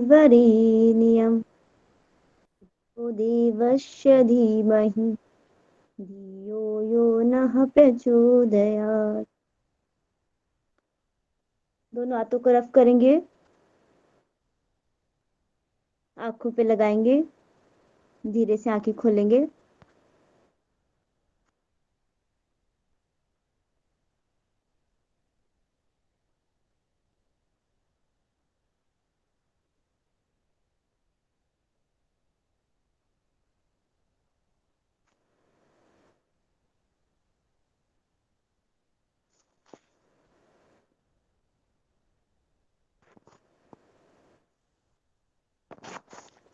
वरेण्यं देवस्य धीमहि धियो यो नः प्रचोदयात्। दोनों हाथों को रफ करेंगे, आंखों पे लगाएंगे, धीरे से आंखें खोलेंगे।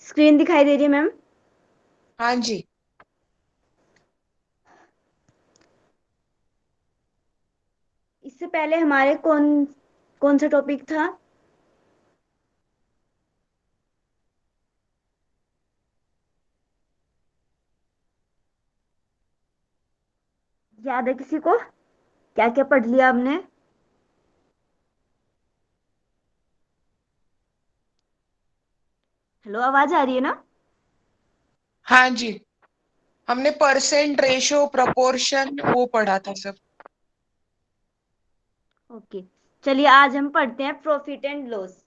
स्क्रीन दिखाई दे रही है मैम? हाँ जी। इससे पहले हमारे कौन कौन सा टॉपिक था? याद है किसी को? क्या क्या पढ़ लिया आपने? हेलो, आवाज आ रही है ना? हाँ जी, हमने परसेंट, रेशो, प्रोपोर्शन वो पढ़ा था सब। ओके, चलिए आज हम पढ़ते हैं प्रॉफिट एंड लॉस।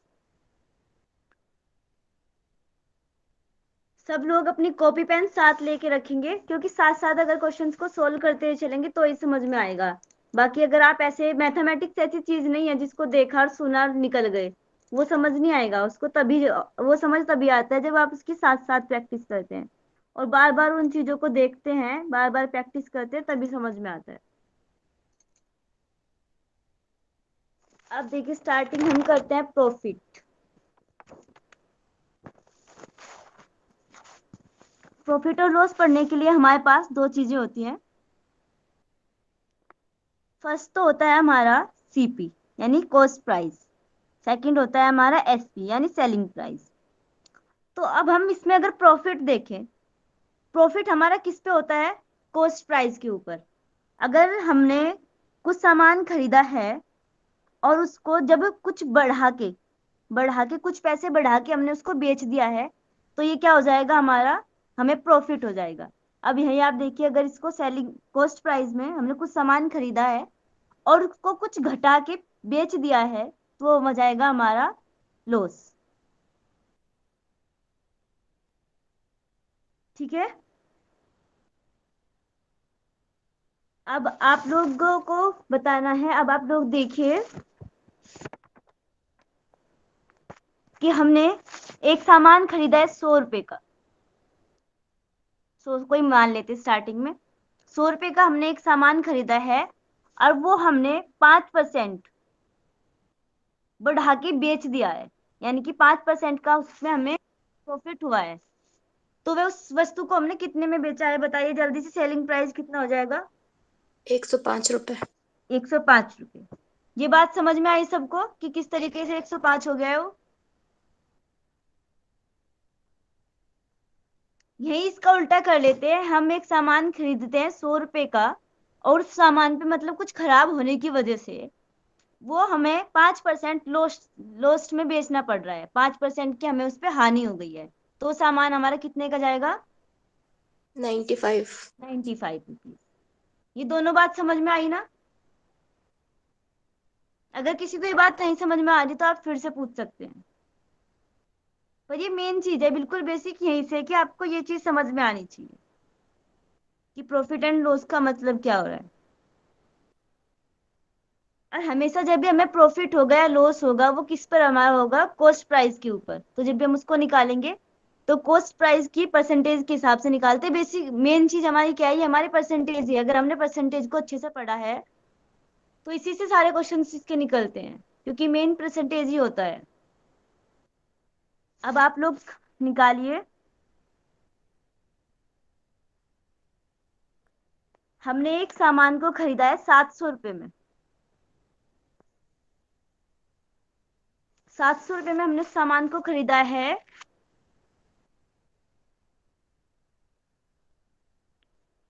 सब लोग अपनी कॉपी पेन साथ लेके रखेंगे, क्योंकि साथ साथ अगर क्वेश्चंस को सोल्व करते हुए चलेंगे तो ही समझ में आएगा। बाकी अगर आप ऐसे, मैथमेटिक्स ऐसी चीज नहीं है जिसको देखा और सुना और निकल गए, वो समझ नहीं आएगा उसको। तभी वो समझ तभी आता है जब आप उसकी साथ साथ प्रैक्टिस करते हैं और बार बार उन चीजों को देखते हैं, बार बार प्रैक्टिस करते हैं, तभी समझ में आता है। अब देखिए, स्टार्टिंग हम करते हैं प्रॉफिट। प्रॉफिट और लॉस पढ़ने के लिए हमारे पास दो चीजें होती हैं। फर्स्ट तो होता है हमारा सीपी, यानी कॉस्ट प्राइस। सेकंड होता है हमारा एसपी, यानी सेलिंग प्राइस। तो अब हम इसमें अगर प्रॉफिट देखें, प्रॉफिट हमारा किस पे होता है? कॉस्ट प्राइस के ऊपर। अगर हमने कुछ सामान खरीदा है और उसको जब कुछ बढ़ा के कुछ पैसे बढ़ा के हमने उसको बेच दिया है, तो ये क्या हो जाएगा हमारा? हमें प्रॉफिट हो जाएगा। अब यही आप देखिए, अगर इसको सेलिंग कॉस्ट प्राइस में हमने कुछ सामान खरीदा है और उसको कुछ घटा के बेच दिया है, तो वो हो जाएगा हमारा लॉस। ठीक है। अब आप लोगों को बताना है। अब आप लोग देखिए कि हमने एक सामान खरीदा है 100 रुपए का। कोई मान लेते स्टार्टिंग में 100 रुपए का हमने एक सामान खरीदा है और वो हमने 5% बढ़ा के बेच दिया है, यानी कि 5% का उसमें हमें प्रॉफिट हुआ है। तो वे उस वस्तु को हमने कितने में बेचा है? बताइए जल्दी से, सेलिंग प्राइस कितना हो जाएगा? 105 रुपए। 105 रुपए। ये बात समझ में आई सबको कि किस तरीके से 105 हो गया है वो? यही इसका उल्टा कर लेते हैं। हम एक सामान खरीदते हैं 100 रुपए का और उस सामान पे मतलब कुछ खराब होने की वजह से वो हमें 5% लोस्ट में बेचना पड़ रहा है। 5% की हमें उस पर हानि हो गई है, तो सामान हमारा कितने का जाएगा? 95। 95 रुपीज। ये दोनों बात समझ में आई ना? अगर किसी को ये बात नहीं समझ में आ रही तो आप फिर से पूछ सकते हैं। पर ये मेन चीज है, बिल्कुल बेसिक यहीं से, कि आपको ये चीज समझ में आनी चाहिए कि प्रॉफिट एंड लॉस का मतलब क्या हो रहा है। और हमेशा जब भी हमें प्रॉफिट होगा या लॉस होगा, वो किस पर हमारा होगा? कॉस्ट प्राइस के ऊपर। तो जब भी हम उसको निकालेंगे तो कॉस्ट प्राइस की परसेंटेज के हिसाब से निकालते हैं। बेसिक मेन चीज हमारी क्या है? हमारी परसेंटेज ही है। अगर हमने परसेंटेज को अच्छे से पढ़ा है तो इसी से सारे क्वेश्चन इसके निकलते हैं, क्योंकि मेन परसेंटेज ही होता है। अब आप लोग निकालिए। हमने एक सामान को खरीदा है 700 रुपए में। 700 रुपए में हमने सामान को खरीदा है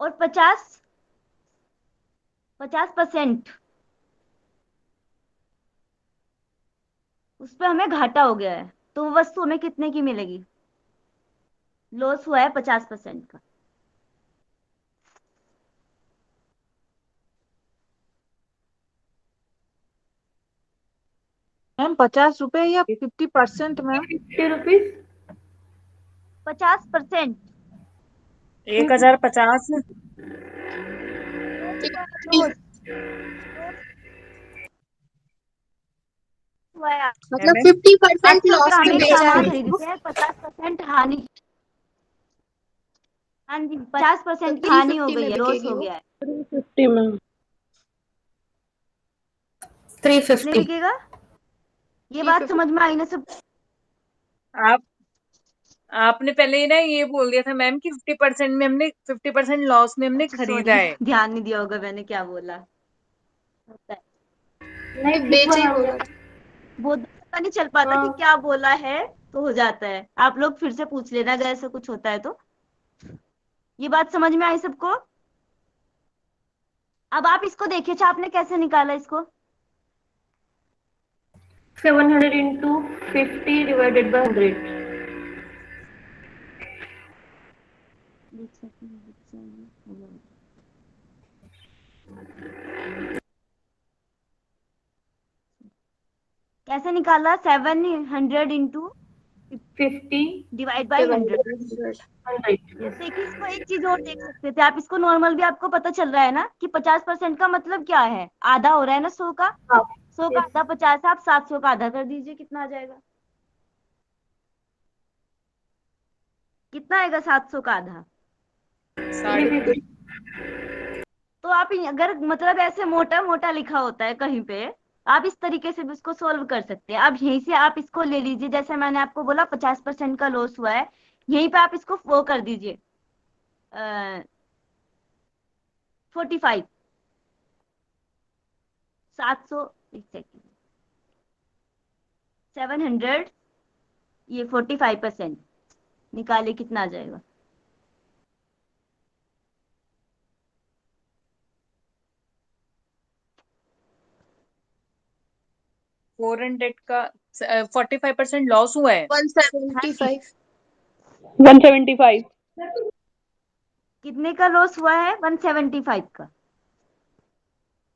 और 50% उस पर हमें घाटा हो गया है। तो वो वस्तु हमें कितने की मिलेगी? लॉस हुआ है 50% का। मैम 50 रुपए या 50% मैम? 50 रुपीज। 50%। 1050। लॉस हुआ है। मतलब मैम 50% 800 रुपया लॉस हम में एक बेचा सामान है। खरीदते हैं, 50% हानि। हाँ जी, 50% की थ्री हानि हो फिफ्टी गई में है, लॉस बिकेगी हो वो। गया है। 350 मैम। कितने 350। बिकेगा? ये बात 350। समझ में आई ना सब? आप आपने पहले ही ना ये बोल दिया था मैम कि 50% में हमने 50% लॉस में हमने अच्छा खरीदा सॉरी, है। ध्यान नहीं दिया होगा मैंने क्या बोला। होता है। नहीं, बेचे ही बोला था। बहुत पता नहीं चल पाता कि हाँ। क्या बोला है, तो हो जाता है। आप लोग फिर से पूछ लेना अगर ऐसा कुछ होता है तो। ये बात समझ में आई सबको? अब आप इसको देखिए, अच्छा आपने कैसे निकाला इसको? 700 into 50 divided by 100। कैसे निकाला? 700 into 50 divide by divided 100। by 100। Yes। देखिए इसको एक चीज और देख सकते थे आप, इसको नॉर्मल भी आपको पता चल रहा है ना कि 50% का मतलब क्या है, आधा हो रहा है ना 100 का। हाँ। 100 का Yes। आधा 50 है, आप 700 का आधा कर दीजिए, कितना आ जाएगा? कितना आएगा 700 का आधा? 350। तो आप अगर मतलब ऐसे मोटा मोटा लिखा होता है कहीं पे, आप इस तरीके से भी उसको सोल्व कर सकते हैं। अब यहीं से आप इसको ले लीजिए, जैसे मैंने आपको बोला 50% का लॉस हुआ है, यहीं पे आप इसको वो कर दीजिए 45। 700, एक सेकेंड, 700, ये 45% निकाले, कितना आ जाएगा? फोर हंड्रेड का 45% लॉस हुआ है। हाँ जी, 175। 175। कितने का लॉस हुआ है? 175 का।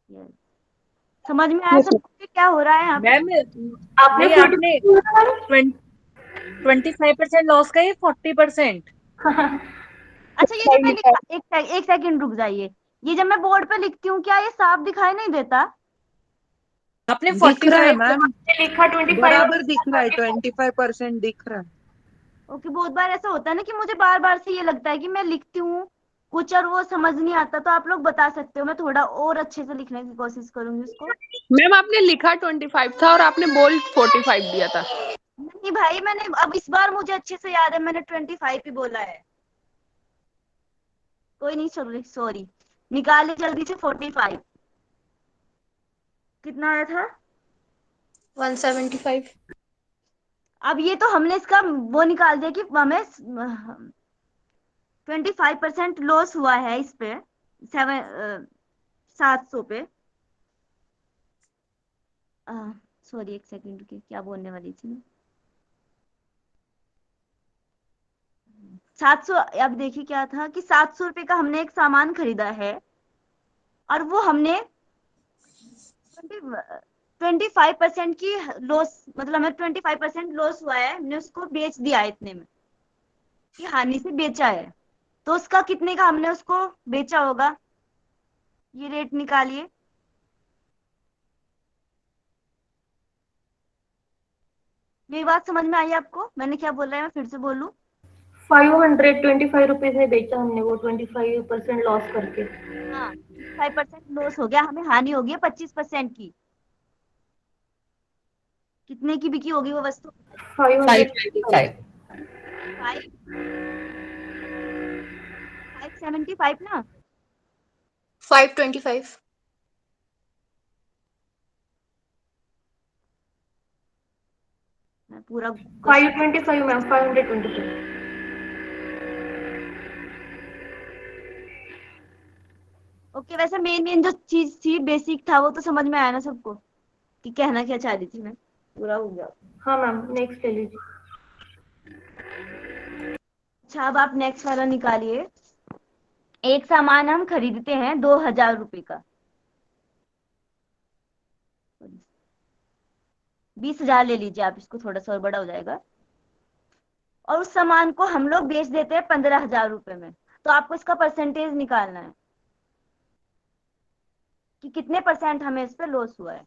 Yes. समझ में आया यस सबको कि क्या हो रहा है यहाँ पे? मैम आपने नहीं, आपने 25% लॉस का ये 40%। अच्छा, ये जो मैं लिखा, एक सेकंड रुक जाइए। ये जब मैं बोर्ड पे लिखती हूँ, क्या ये साफ दिखाई नहीं देता? आपने दिख रहा है 45 मैम, लिखा 25। बराबर दिख रहा है, 25% दिख रहा है। ओके, बहुत बार ऐसा होता है ना कि मुझे बार बार से ये लगता है कि मैं लिखती हूँ कुछ और वो समझ नहीं आता, तो आप लोग बता सकते हो, मैं थोड़ा और अच्छे से लिखने की कोशिश करूंगी उसको। मैम आपने लिखा 25 था और आपने बोल्ड 45 दिया था। नहीं भाई, मैंने अब इस बार मुझे अच्छे से याद है, मैंने 25 ही बोला है। कोई नहीं, सॉरी सॉरी, निकाले जल्दी से 45। कितना आया था? 175। अब ये तो हमने इसका वो निकाल दिया कि हमें 25% लॉस हुआ है इस पे, 700 पे। सॉरी, एक सेकंड रुकिए, क्या बोलने वाली थी मैं? 700। अब देखिए क्या था कि 700 रुपये का हमने एक सामान खरीदा है, और वो हमने 25% की लॉस, मतलब हमें 25% लॉस हुआ है, हमने उसको बेच दिया है इतने में, कि हानि से बेचा है। तो उसका कितने का हमने उसको बेचा होगा, ये रेट निकालिए। मेरी बात समझ में आई आपको? मैंने क्या बोला है, मैं फिर से बोलूं? 525 रुपीज में बेचा हमने वो, 25% लॉस करके। हाँ, 5% लॉस हो गया, हमें हानि हो गई है 25% की। कितने की बिकी होगी वो वस्तु? 525। 5 575 ना? 525। मैं पूरा 525 मैम, 525। ओके, वैसे मेन मेन जो चीज थी, बेसिक था, वो तो समझ में आया ना सबको कि कहना क्या चाह रही थी मैं? पूरा हो गया। हाँ मैम, नेक्स्ट ले लीजिए। अच्छा अब आप नेक्स्ट वाला निकालिए। एक सामान हम खरीदते हैं 2,000 रुपए का, 20,000 ले लीजिए आप इसको, थोड़ा सा और बड़ा हो जाएगा। और उस सामान को हम लोग बेच देते हैं 15,000 रुपए में। तो आपको इसका परसेंटेज निकालना है कि कितने परसेंट हमें इस पे लॉस हुआ है।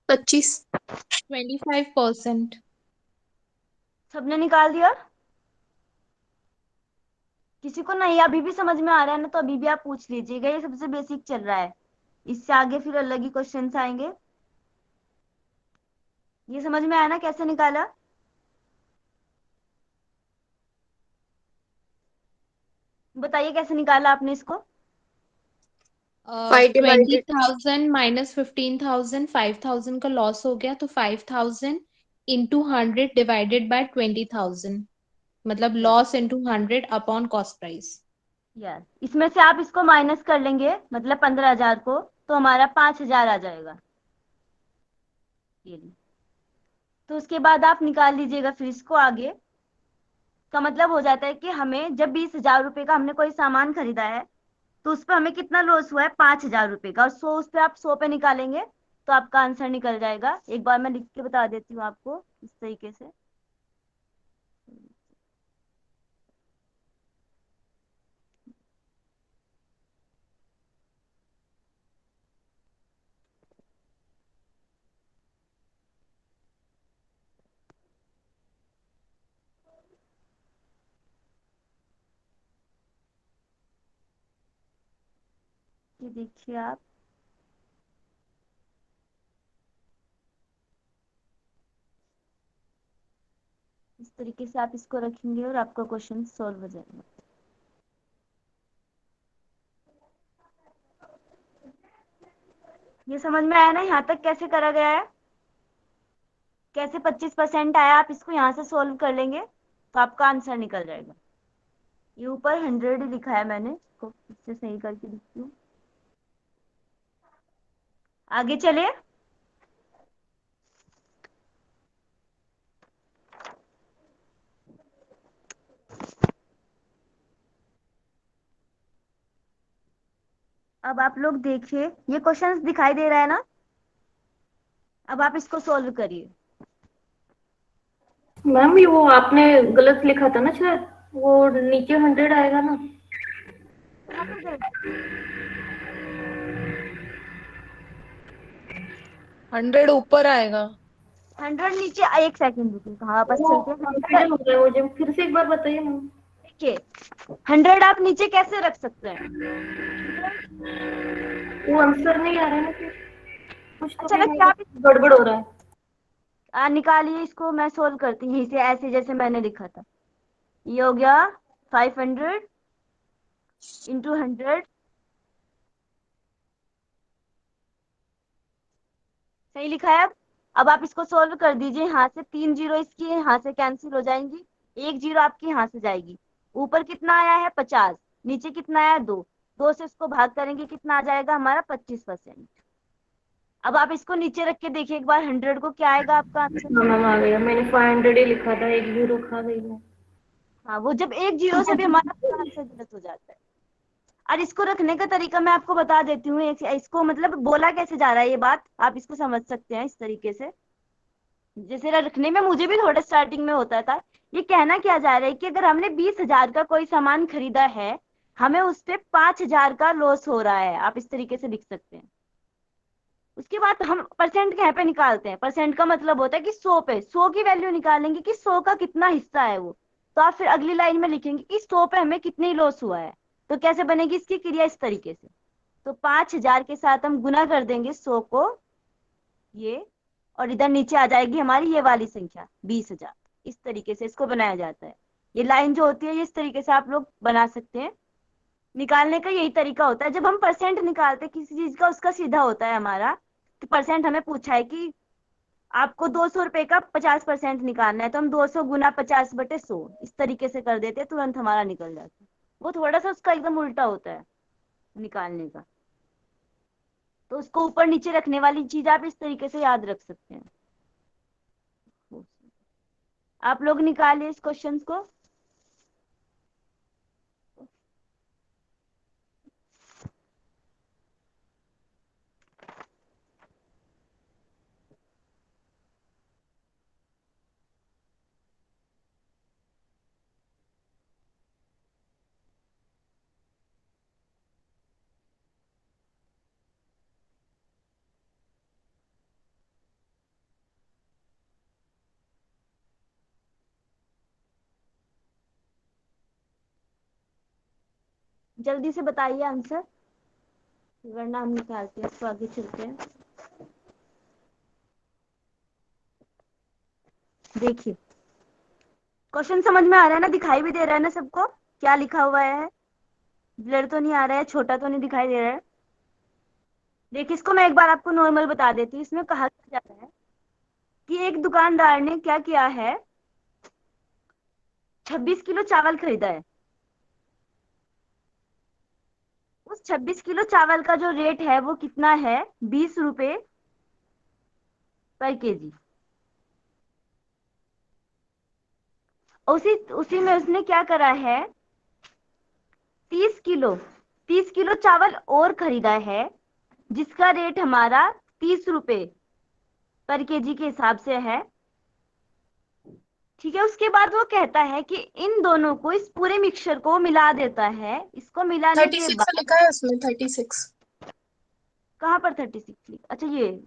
पच्चीस 25%। सबने निकाल दिया? किसी को नहीं अभी भी समझ में आ रहा है ना, तो अभी भी आप पूछ लीजिएगा, ये सबसे बेसिक चल रहा है। इससे आगे फिर अलग ही क्वेश्चंस आएंगे। ये समझ में आया ना कैसे निकाला? बताइए कैसे निकाला आपने इसको? 20,000 माइनस 15,000, 5,000 का लॉस हो गया, तो 5,000 इंटू 100 डिवाइडेड बाय 20,000, मतलब yes loss into 100 upon cost price. Yes, इसमें से आप इसको माइनस कर लेंगे, मतलब 15,000 को, तो हमारा 5,000 आ जाएगा। ये ली। तो उसके बाद आप निकाल लीजिएगा फिर इसको आगे। का मतलब हो जाता है कि हमें जब 20,000 रुपए का हमने कोई सामान खरीदा है, तो उस पर हमें कितना लॉस हुआ है, 5,000 रुपए का। और 100 उस पर आप 100 पे निकालेंगे तो आपका आंसर निकल जाएगा। एक बार मैं लिख के बता देती हूँ आपको इस तरीके से। ये देखिए आप, इस तरीके से आप इसको रखेंगे और आपका क्वेश्चन सॉल्व हो जाएगा। ये समझ में आया ना यहाँ तक कैसे करा गया है, कैसे 25% आया? आप इसको यहाँ से सोल्व कर लेंगे तो आपका आंसर निकल जाएगा। ये ऊपर 100 ही लिखा है मैंने, इसको फिर से सही करके लिखती हूँ। आगे चले। अब आप लोग देखिए, ये क्वेश्चंस दिखाई दे रहा है ना? अब आप इसको सोल्व करिए। मैम ये वो आपने गलत लिखा था ना शायद, वो नीचे 100 आएगा ना। कहाँ पर गए? 100 ऊपर आएगा। 100 नीचे, एक सेकंड रुकिए, कहाँ वापस वो चलते हैं। कंफ्यूजन हो गया मुझे, फिर से एक बार बताइए मैम। देखिए 100 आप नीचे कैसे रख सकते हैं? वो आंसर नहीं आ रहा है ना फिर, कुछ तो अच्छा कहीं वैसे आप गड़बड़ हो रहा है। निकालिए इसको, मैं सोल्व करती हूँ इसे ऐसे जैसे मैंने लिखा था। ये हो गया 500 इंटू 100। सही लिखा है? अब आप इसको सोल्व कर दीजिए। यहाँ से 3 जीरो इसकी यहाँ से कैंसिल हो जाएंगी, 1 जीरो आपकी यहाँ से जाएगी। ऊपर कितना आया है 50, नीचे कितना आया 2, 2 से इसको भाग करेंगे कितना आ जाएगा हमारा 25%। अब आप इसको नीचे रख के देखिए एक बार 100 को, क्या आएगा आपका आंसर? हाँ मैम आ गया, मैंने 500 ही लिखा था, एक जीरो खा गई मैं। हाँ, वो जब 1 जीरो से भी हमारा पूरा आंसर गलत हो जाता है। और इसको रखने का तरीका मैं आपको बता देती हूँ। इसको मतलब बोला कैसे जा रहा है ये बात, आप इसको समझ सकते हैं इस तरीके से। जैसे रखने में मुझे भी थोड़ा स्टार्टिंग में होता था। ये कहना क्या जा रहा है कि अगर हमने 20,000 का कोई सामान खरीदा है, हमें उस पे 5,000 का लॉस हो रहा है, आप इस तरीके से लिख सकते हैं। उसके बाद हम परसेंट यहाँ पे निकालते हैं। परसेंट का मतलब होता है कि 100 पे 100 की वैल्यू निकालेंगे कि 100 का कितना हिस्सा है वो। तो आप फिर अगली लाइन में लिखेंगे कि 100 पे हमें कितनी लॉस हुआ है। तो कैसे बनेगी इसकी क्रिया, इस तरीके से। तो 5,000 के साथ हम गुना कर देंगे 100 को, ये, और इधर नीचे आ जाएगी हमारी ये वाली संख्या 20,000। इस तरीके से इसको बनाया जाता है। ये लाइन जो होती है, ये इस तरीके से आप लोग बना सकते हैं। निकालने का यही तरीका होता है। जब हम परसेंट निकालते हैं किसी चीज का, उसका सीधा होता है हमारा कि परसेंट हमें पूछा है कि आपको 200 रुपए का 50% निकालना है, तो हम 200 गुना 50/100 इस तरीके से कर देते हैं, तुरंत हमारा निकल जाता है। वो थोड़ा सा उसका एकदम उल्टा होता है निकालने का, तो उसको ऊपर नीचे रखने वाली चीज आप इस तरीके से याद रख सकते हैं। आप लोग निकालिए इस क्वेश्चन को। जल्दी से बताइए आंसर, वरना हम निकालते हैं, तो आगे चलते हैं। देखिए क्वेश्चन समझ में आ रहा है ना, दिखाई भी दे रहा है ना सबको क्या लिखा हुआ है? ब्लर तो नहीं आ रहा है, छोटा तो नहीं दिखाई दे रहा है? देखिए इसको मैं एक बार आपको नॉर्मल बता देती हूँ। इसमें कहा जाता है कि एक दुकानदार ने क्या किया है, 26 किलो चावल खरीदा है। उस 26 किलो चावल का जो रेट है वो कितना है? 20 रुपए/kg। उसी उसी में उसने क्या करा है, 30 किलो 30 किलो चावल और खरीदा है, जिसका रेट हमारा 30 रुपए/kg के हिसाब से है। ठीक है, उसके बाद वो कहता है कि इन दोनों को, इस पूरे मिक्सचर को मिला देता है। इसको मिलाने के 36 बाद लिखा है उसमें, 36। कहाँ पर 36? अच्छा ये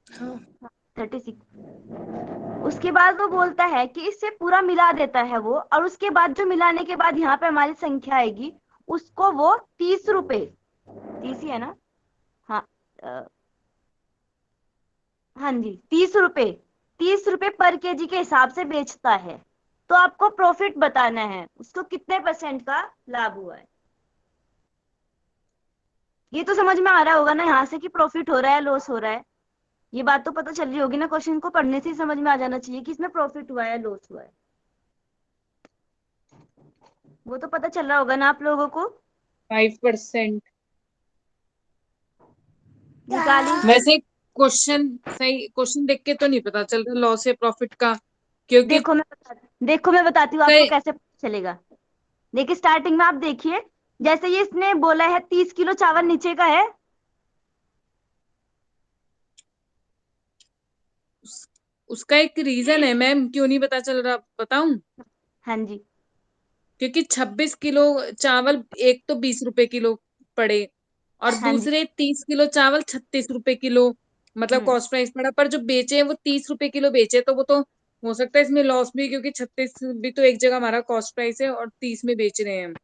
हाँ 36। उसके बाद वो बोलता है कि इससे पूरा मिला देता है वो, और उसके बाद जो मिलाने के बाद यहाँ पे हमारी संख्या आएगी, उसको वो 30 रुपए, 30 ही है ना? हाँ हाँ जी, 30 रुपए के हिसाब से बेचता है। तो आपको प्रॉफिट बताना है, उसको कितने % का लाभ हुआ है। ये तो समझ में आ रहा होगा ना यहाँ से कि प्रॉफिट हो रहा है लॉस हो रहा है। ये बात तो पता चल रही होगी ना, क्वेश्चन को पढ़ने से ही समझ में आ जाना चाहिए कि इसमें प्रॉफिट हुआ है लॉस हुआ है। वो तो पता चल रहा होगा ना आप लोगों को। 5%। निकालिए। वैसे क्वेश्चन सही, क्वेश्चन देख के तो नहीं पता चल रहा लॉस या प्रॉफिट का, क्योंकि देखो मैं बताती हूँ आपको कई कैसे पता चलेगा। देखिए स्टार्टिंग में आप देखिए, जैसे ये इसने बोला है 30 किलो चावल नीचे का है। उसका एक रीजन है मैम, क्यों नहीं पता चल रहा बताऊं? हाँ जी। क्योंकि 26 किलो चावल एक तो 20 रुपए किलो पड़े, और हाँ जी। दूसरे 30 किलो चावल 36 रुपए किलो, मतलब हम्म। कॉस्ट प्राइस पड़ा। पर जो बेचे हैं वो 30 रुपए किलो बेचे, तो वो तो हो सकता है इसमें लॉस भी, क्योंकि 36 भी तो एक जगह हमारा कॉस्ट प्राइस है और 30 में बेच रहे हैं हम।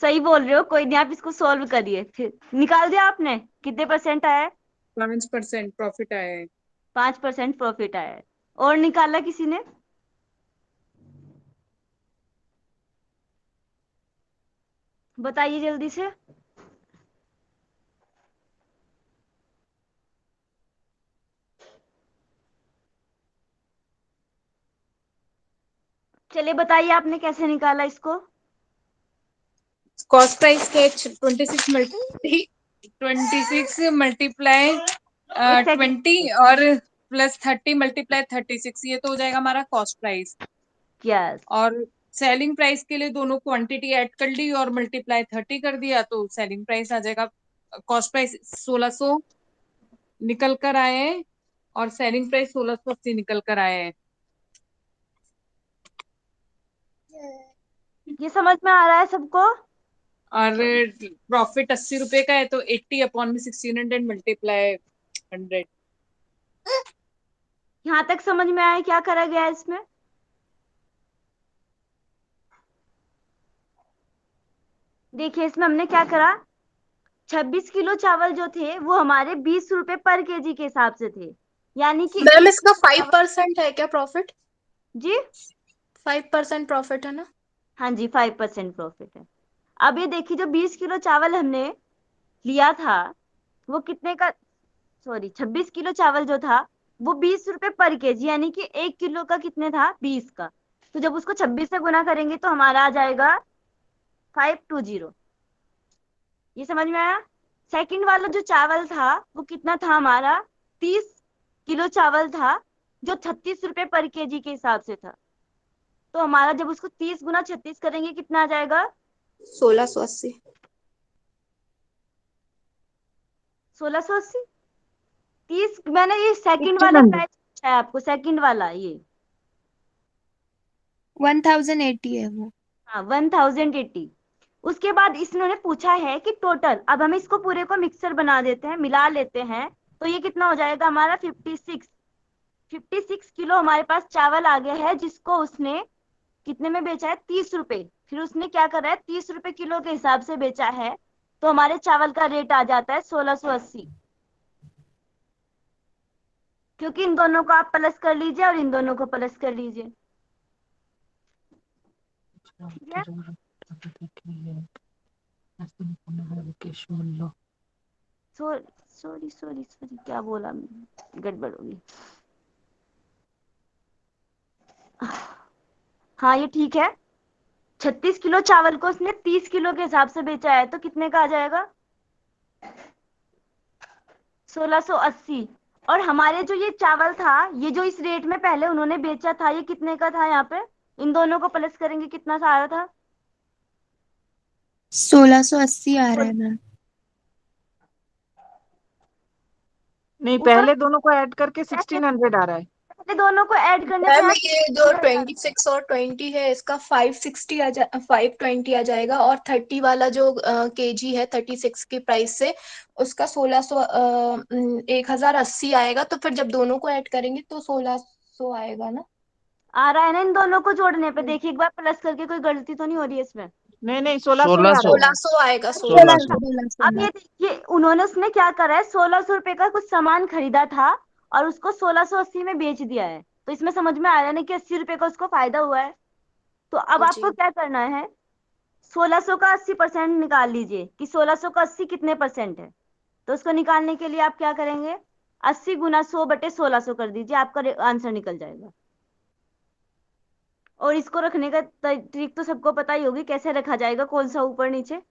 सही बोल रहे हो, कोई नहीं, आप इसको सॉल्व करिए। फिर निकाल दिया आपने, कितने % आया है? 5% प्रॉफिट आया है। 5% प्रॉफिट आया है। और निकाला किसी ने? बताइए जल्दी से। चलिए बताइए आपने कैसे निकाला इसको। कॉस्ट प्राइस के 26 मल्टीप्लाई एक सेकंड। 20 और प्लस 30 मल्टीप्लाई 36, ये तो हो जाएगा हमारा कॉस्ट प्राइस। यस। और सेलिंग प्राइस के लिए दोनों क्वांटिटी ऐड कर ली और मल्टीप्लाई 30 कर दिया, तो सेलिंग प्राइस आ जाएगा। कॉस्ट प्राइस 1600 निकल कर आए हैं और सेलिंग प्राइस 1680 निकल कर आए हैं। ये समझ में आ रहा है सबको? और प्रॉफिट 80 रुपए का है, तो 80 अपॉन में 1600 मल्टीप्लाई 100। यहाँ तक समझ में आया क्या करा गया है इसमें? देखिए इसमें हमने क्या करा, 26 किलो चावल जो थे वो हमारे 20 रुपए/kg के हिसाब से थे, यानी कि मैम एक इसका चावल। 5% है क्या प्रॉफिट? जी 5% प्रॉफिट है ना? हाँ जी, 5% प्रॉफिट है। अब ये देखिए, जो 20 किलो चावल हमने लिया था वो कितने का, सॉरी 26 किलो चावल जो था वो 20 रुपए पर केजी, यानी कि 1 किलो का कितने था, 20 का। तो जब उसको 26 से गुना करेंगे तो हमारा आ जाएगा 520। ये समझ में आया। सेकंड वाला जो चावल था वो कितना था हमारा, 30 किलो चावल था, जो 36 रुपए पर केजी के हिसाब से था। तो हमारा जब उसको 30 गुना 36 करेंगे कितना आ जाएगा, 1680। 1680। 30, मैंने ये सेकंड वाले 1600। प्राइस पूछा है आपको, सेकंड वाला ये। 1080 है वो। हाँ 1080। उसके बाद इन्होंने पूछा है कि टोटल, अब हम इसको पूरे को मिक्सर बना देते हैं, मिला लेते हैं, तो ये कितना हो जाएगा हमारा 56 किलो हमारे पास चावल आ गया है, जिसको उसने कितने में बेचा है, 30 रुपए। फिर उसने क्या करा है, 30 रुपए किलो के हिसाब से बेचा है, तो हमारे चावल का रेट आ जाता है 1680। क्योंकि इन दोनों को आप प्लस कर लीजिए और इन दोनों को प्लस कर लीजिए। ठीक है? सॉरी सॉरी सॉरी, क्या बोला मैंने, गड़बड़ होगी। हाँ ये ठीक है। 36 किलो चावल को उसने 30 किलो के हिसाब से बेचा है, तो कितने का आ जाएगा, 1680। और हमारे जो ये चावल था, ये जो इस रेट में पहले उन्होंने बेचा था, ये कितने का था, यहाँ पे इन दोनों को प्लस करेंगे कितना सा आ रहा था, 1680 आ रहा है मैम। नहीं, ऊपर पहले दोनों को ऐड करके 1600 आ रहा है। पहले दोनों को ऐड करने पे मैम यहाँ ये जो 26 और 20 है इसका 560 520 आ जाएगा, और 30 वाला जो केजी है 36 की प्राइस से उसका 1600 1080 आएगा। तो फिर जब दोनों को ऐड करेंगे तो 1600 आएगा ना। आ रहा है ना, इन दोनों को जोड़ने पे देखिए एक बार प्लस करके, कोई गलती तो नहीं हो रही है इसमें। नहीं, 1600 ही आ रहा 1600। है। 1600 आएगा, 1600। 1600 अब ये देखिए उन्होंने, उसने क्या करा है, 1600 रुपए का कुछ सामान खरीदा था और उसको 1680 में बेच दिया है। तो इसमें समझ में आ रहा है ना कि 80 रुपए का उसको फायदा हुआ है। तो अब आपको जी। क्या करना है, 1600 का 80% निकाल लीजिए कि 1600 का 80 कितने परसेंट है। तो उसको निकालने के लिए आप क्या करेंगे, 80 गुना 100/1600 कर दीजिए, आपका आंसर निकल जाएगा। और इसको रखने का ट्रिक तो सबको पता ही होगी, कैसे रखा जाएगा, कौन सा ऊपर नीचे,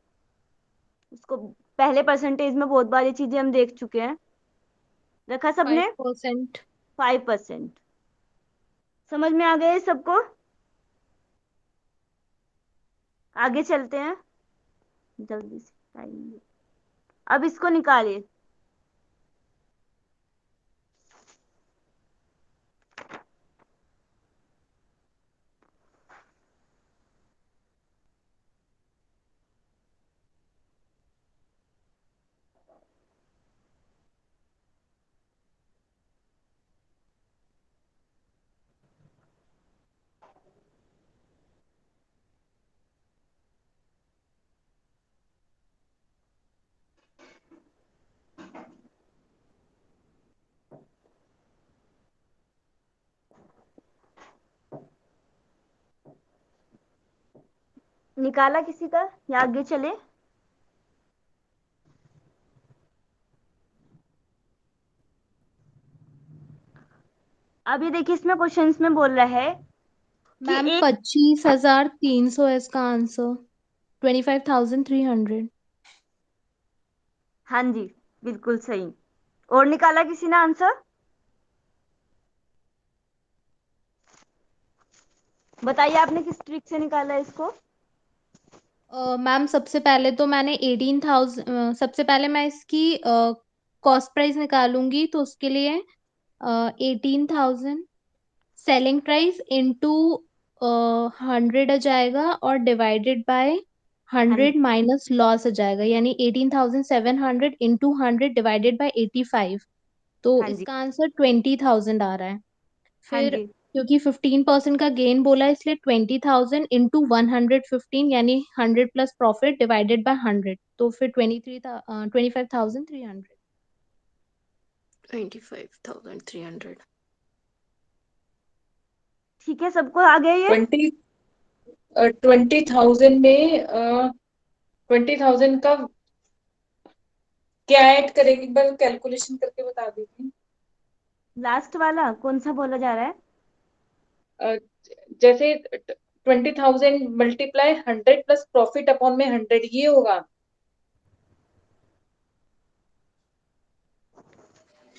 उसको पहले परसेंटेज में बहुत बार ये चीजें हम देख चुके हैं। रखा सबने, 5%। 5%। समझ में आ गया ये सबको। आगे चलते हैं जल्दी से, टाइम। अब इसको निकालिए। निकाला किसी का या आगे चले। अभी देखिए इसमें क्वेश्चंस में बोल रहा है कि मैम एक, 25,300 है इसका आंसर। 25,300। हाँ जी बिल्कुल सही। और निकाला किसी ने आंसर, बताइए आपने किस ट्रिक से निकाला है इसको। मैम सबसे पहले तो मैंने 18,000, सबसे पहले मैं इसकी कॉस्ट प्राइस निकालूंगी, तो उसके लिए 18,000 सेलिंग प्राइस इंटू 100 आ जाएगा, और डिवाइडेड बाय हाँ 100 जी माइनस लॉस आ जाएगा, यानी 18,700 इंटू 100 डिवाइडेड बाय 85। तो हाँ जी इसका आंसर 20,000 आ रहा है। हाँ फिर जी क्योंकि 15% का गेन बोला है, इसलिए 20,000 इंटू 115, यानी 100 प्लस प्रॉफिट डिवाइडेड बाय 100, तो फिर 25,300। 25,300। ठीक है, सबको आ गया ये। 20,000 में 20,000 का क्या ऐड करेंगे, एक बार कैलकुलेशन करके बता दीजिए। लास्ट वाला कौन सा बोला जा रहा है? अ, जैसे 20,000 मल्टीप्लाई 100 प्लस प्रॉफिट अपॉन में 100, ये होगा।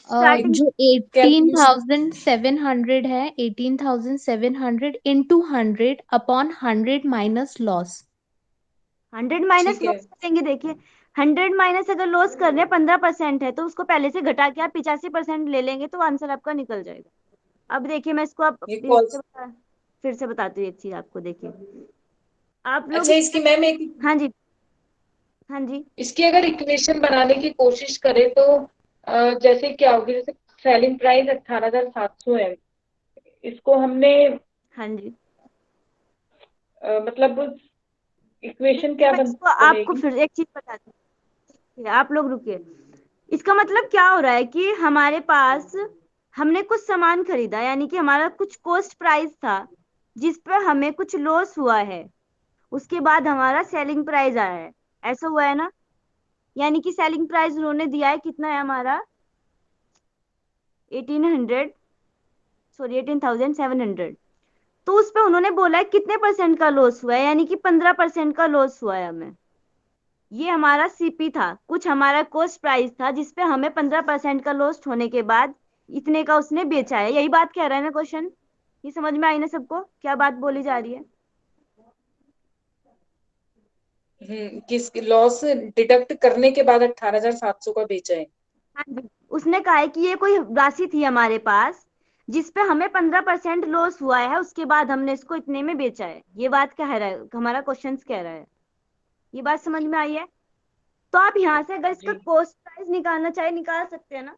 स्टार्टिंग जो कैलकुलेशन 18,700 है, 18,700 into 100 upon 100 minus loss. 100 minus ठीक है। लॉस करेंगे। देखिए 100 माइनस अगर लॉस कर रहे हैं 15% है तो उसको पहले से घटा के आप 85% ले लेंगे तो आंसर आपका निकल जाएगा। अब देखिए मैं इसको आप ये कॉल। फिर से बताती हूँ एक चीज आपको। देखिए आप लोग अच्छा, इसकी मैम एक, हाँ जी, हाँ जी, इसकी अगर इक्वेशन बनाने की कोशिश करें तो जैसे क्या होगी, जैसे सेलिंग प्राइस 18,700 है, इसको हमने हाँ जी। मतलब इक्वेशन देखिए क्या मैं इसको आपको बनेगी। फिर एक चीज बताती हूँ, आप लोग रुकिए। इसका मतलब क्या हो रहा है कि हमारे पास हमने कुछ सामान खरीदा, यानी कि हमारा कुछ कॉस्ट प्राइस था जिस पर हमें कुछ लॉस हुआ है, उसके बाद हमारा सेलिंग प्राइस आया है। ऐसा हुआ है ना? यानी कि सेलिंग प्राइस उन्होंने दिया है, कितना है हमारा? 1800, सॉरी 18,700। तो उस पे उन्होंने बोला है कितने परसेंट का लॉस हुआ है, यानी कि 15% का लॉस हुआ है हमें। ये हमारा सीपी था, कुछ हमारा कॉस्ट प्राइस था जिसपे हमें 15% का लॉस होने के बाद इतने का उसने बेचा है। यही बात कह रहा है ना क्वेश्चन? ये समझ में आई ना सबको, क्या बात बोली जा रही है? किस लॉस डिडक्ट करने के बाद 18,700 का बेचा है। हाँ जी, उसने कहा है कि ये कोई राशि थी हमारे पास जिसपे हमें 15% लॉस हुआ है, उसके बाद हमने इसको इतने में बेचा है। ये बात कह रहा है, हमारा क्वेश्चन कह रहा है। ये बात समझ में आई है? तो आप यहाँ से अगर इसका जी। कॉस्ट प्राइस निकालना चाहे निकाल सकते हैं ना।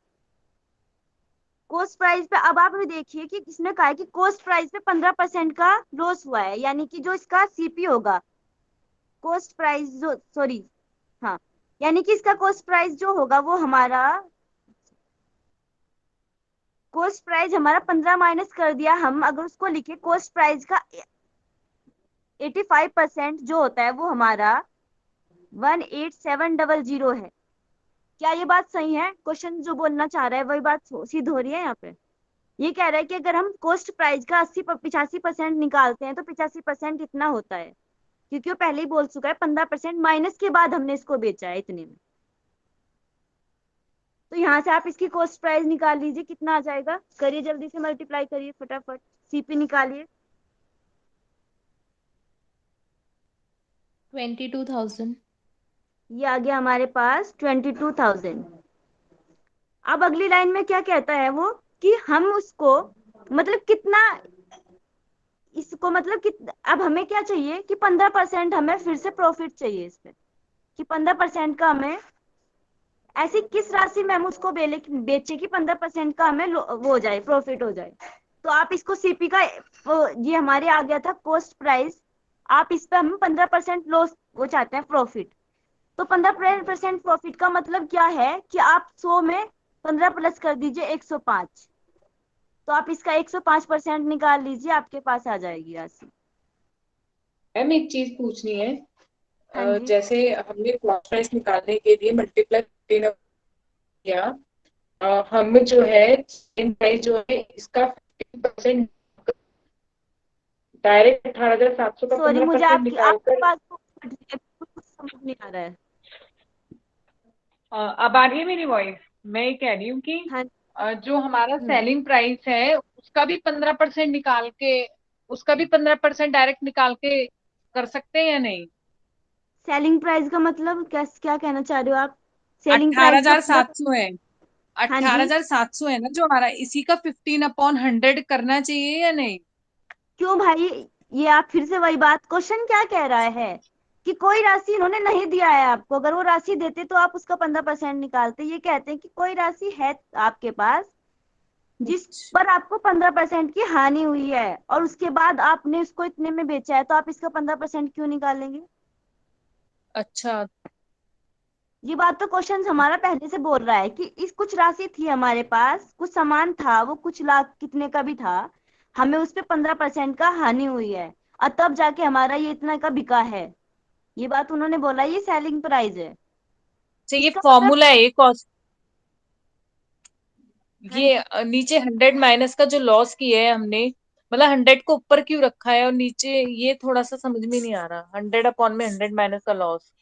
कॉस्ट प्राइस पे अब आप देखिए कि इसने कहा है कि कॉस्ट प्राइस पे 15% का लॉस हुआ है, यानी कि जो इसका सीपी होगा, कॉस्ट प्राइस जो, सॉरी, हाँ, यानी कि इसका कॉस्ट प्राइस जो होगा वो हमारा, कॉस्ट प्राइस हमारा 15 माइनस कर दिया हम, अगर उसको लिखे कॉस्ट प्राइस का 85% जो होता है वो हमारा 18700 है। क्या ये बात सही है? क्वेश्चन जो बोलना चाह रहा है वही बात सिद्ध हो रही है यहाँ पे। ये कह रहा है कि अगर हम कॉस्ट प्राइस का 85% निकालते हैं तो 85% इतना होता है, क्योंकि वो पहले ही बोल चुका है 15% माइनस के बाद हमने इसको बेचा है इतने में। तो यहाँ से आप इसकी कॉस्ट प्राइस निकाल लीजिए, कितना आ जाएगा? करिए जल्दी से, मल्टीप्लाई करिए फटाफट, सीपी निकालिए। 22,000। ये आ गया हमारे पास 22,000। अब अगली लाइन में क्या कहता है वो, कि हम उसको मतलब कितना, इसको मतलब कि अब हमें क्या चाहिए कि 15% हमें फिर से प्रॉफिट चाहिए इस पे, कि 15% का हमें, ऐसी किस राशि में हम उसको बेचे कि 15% का हमें वो हो जाए, प्रॉफिट हो जाए। तो आप इसको सीपी का ये हमारे आ गया था कॉस्ट प्राइस, आप इस पे हम 15% लॉस वो चाहते हैं प्रॉफिट। तो 15% प्रॉफिट का मतलब क्या है कि आप 100 में 15 प्लस कर दीजिए 105। तो आप इसका 105% निकाल लीजिए, आपके पास आ जाएगी राशि। मैम एक चीज पूछनी है, हाँ जी, जैसे हमने कॉस्ट प्राइस निकालने के लिए मल्टीप्लाई किया, हम जो है सेलिंग प्राइस जो है इसका 50% डायरेक्ट 18,700 का सॉरी, मुझे 15% आपकी आपकी निकालकर। बात कुछ समझ नहीं आ रहा है। अब आ रही है मेरी वॉइस। मैं ये कह रही हूँ कि हाँ। जो हमारा सेलिंग प्राइस है उसका भी 15% निकाल के, उसका भी 15% डायरेक्ट निकाल के कर सकते हैं या नहीं। सेलिंग प्राइस का मतलब क्या, क्या कहना चाह रहे हो आप? सेलिंग अठारह प्राइस का हजार मतलब? सात सौ है हाँ अठारह जी। हजार सात सौ है ना जो हमारा, इसी का 15/100 करना चाहिए या नहीं। क्यों भाई? ये आप फिर से वही बात, क्वेश्चन क्या कह रहा है कि कोई राशि इन्होंने नहीं दिया है आपको, अगर वो राशि देते तो आप उसका 15% निकालते। ये कहते हैं कि कोई राशि है आपके पास जिस पर आपको 15% की हानि हुई है और उसके बाद आपने उसको इतने में बेचा है, तो आप इसका 15% क्यों निकालेंगे? अच्छा। ये बात तो क्वेश्चन हमारा पहले से बोल रहा है कि इस कुछ राशि थी हमारे पास, कुछ सामान था, वो कुछ लाख कितने का भी था, हमें उस पे 15% का हानि हुई है और तब जाके हमारा ये इतना का बिका है। ये बात उन्होंने बोला, ये सेलिंग प्राइस है। ये इसका फॉर्मूला है ये कॉस्ट, हाँ ये जी, नीचे 100 माइनस का जो लॉस किया है हमने, मतलब 100 को ऊपर क्यों रखा है और नीचे, ये थोड़ा सा समझ में नहीं आ रहा। 100 अपॉन में 100 माइनस का लॉस,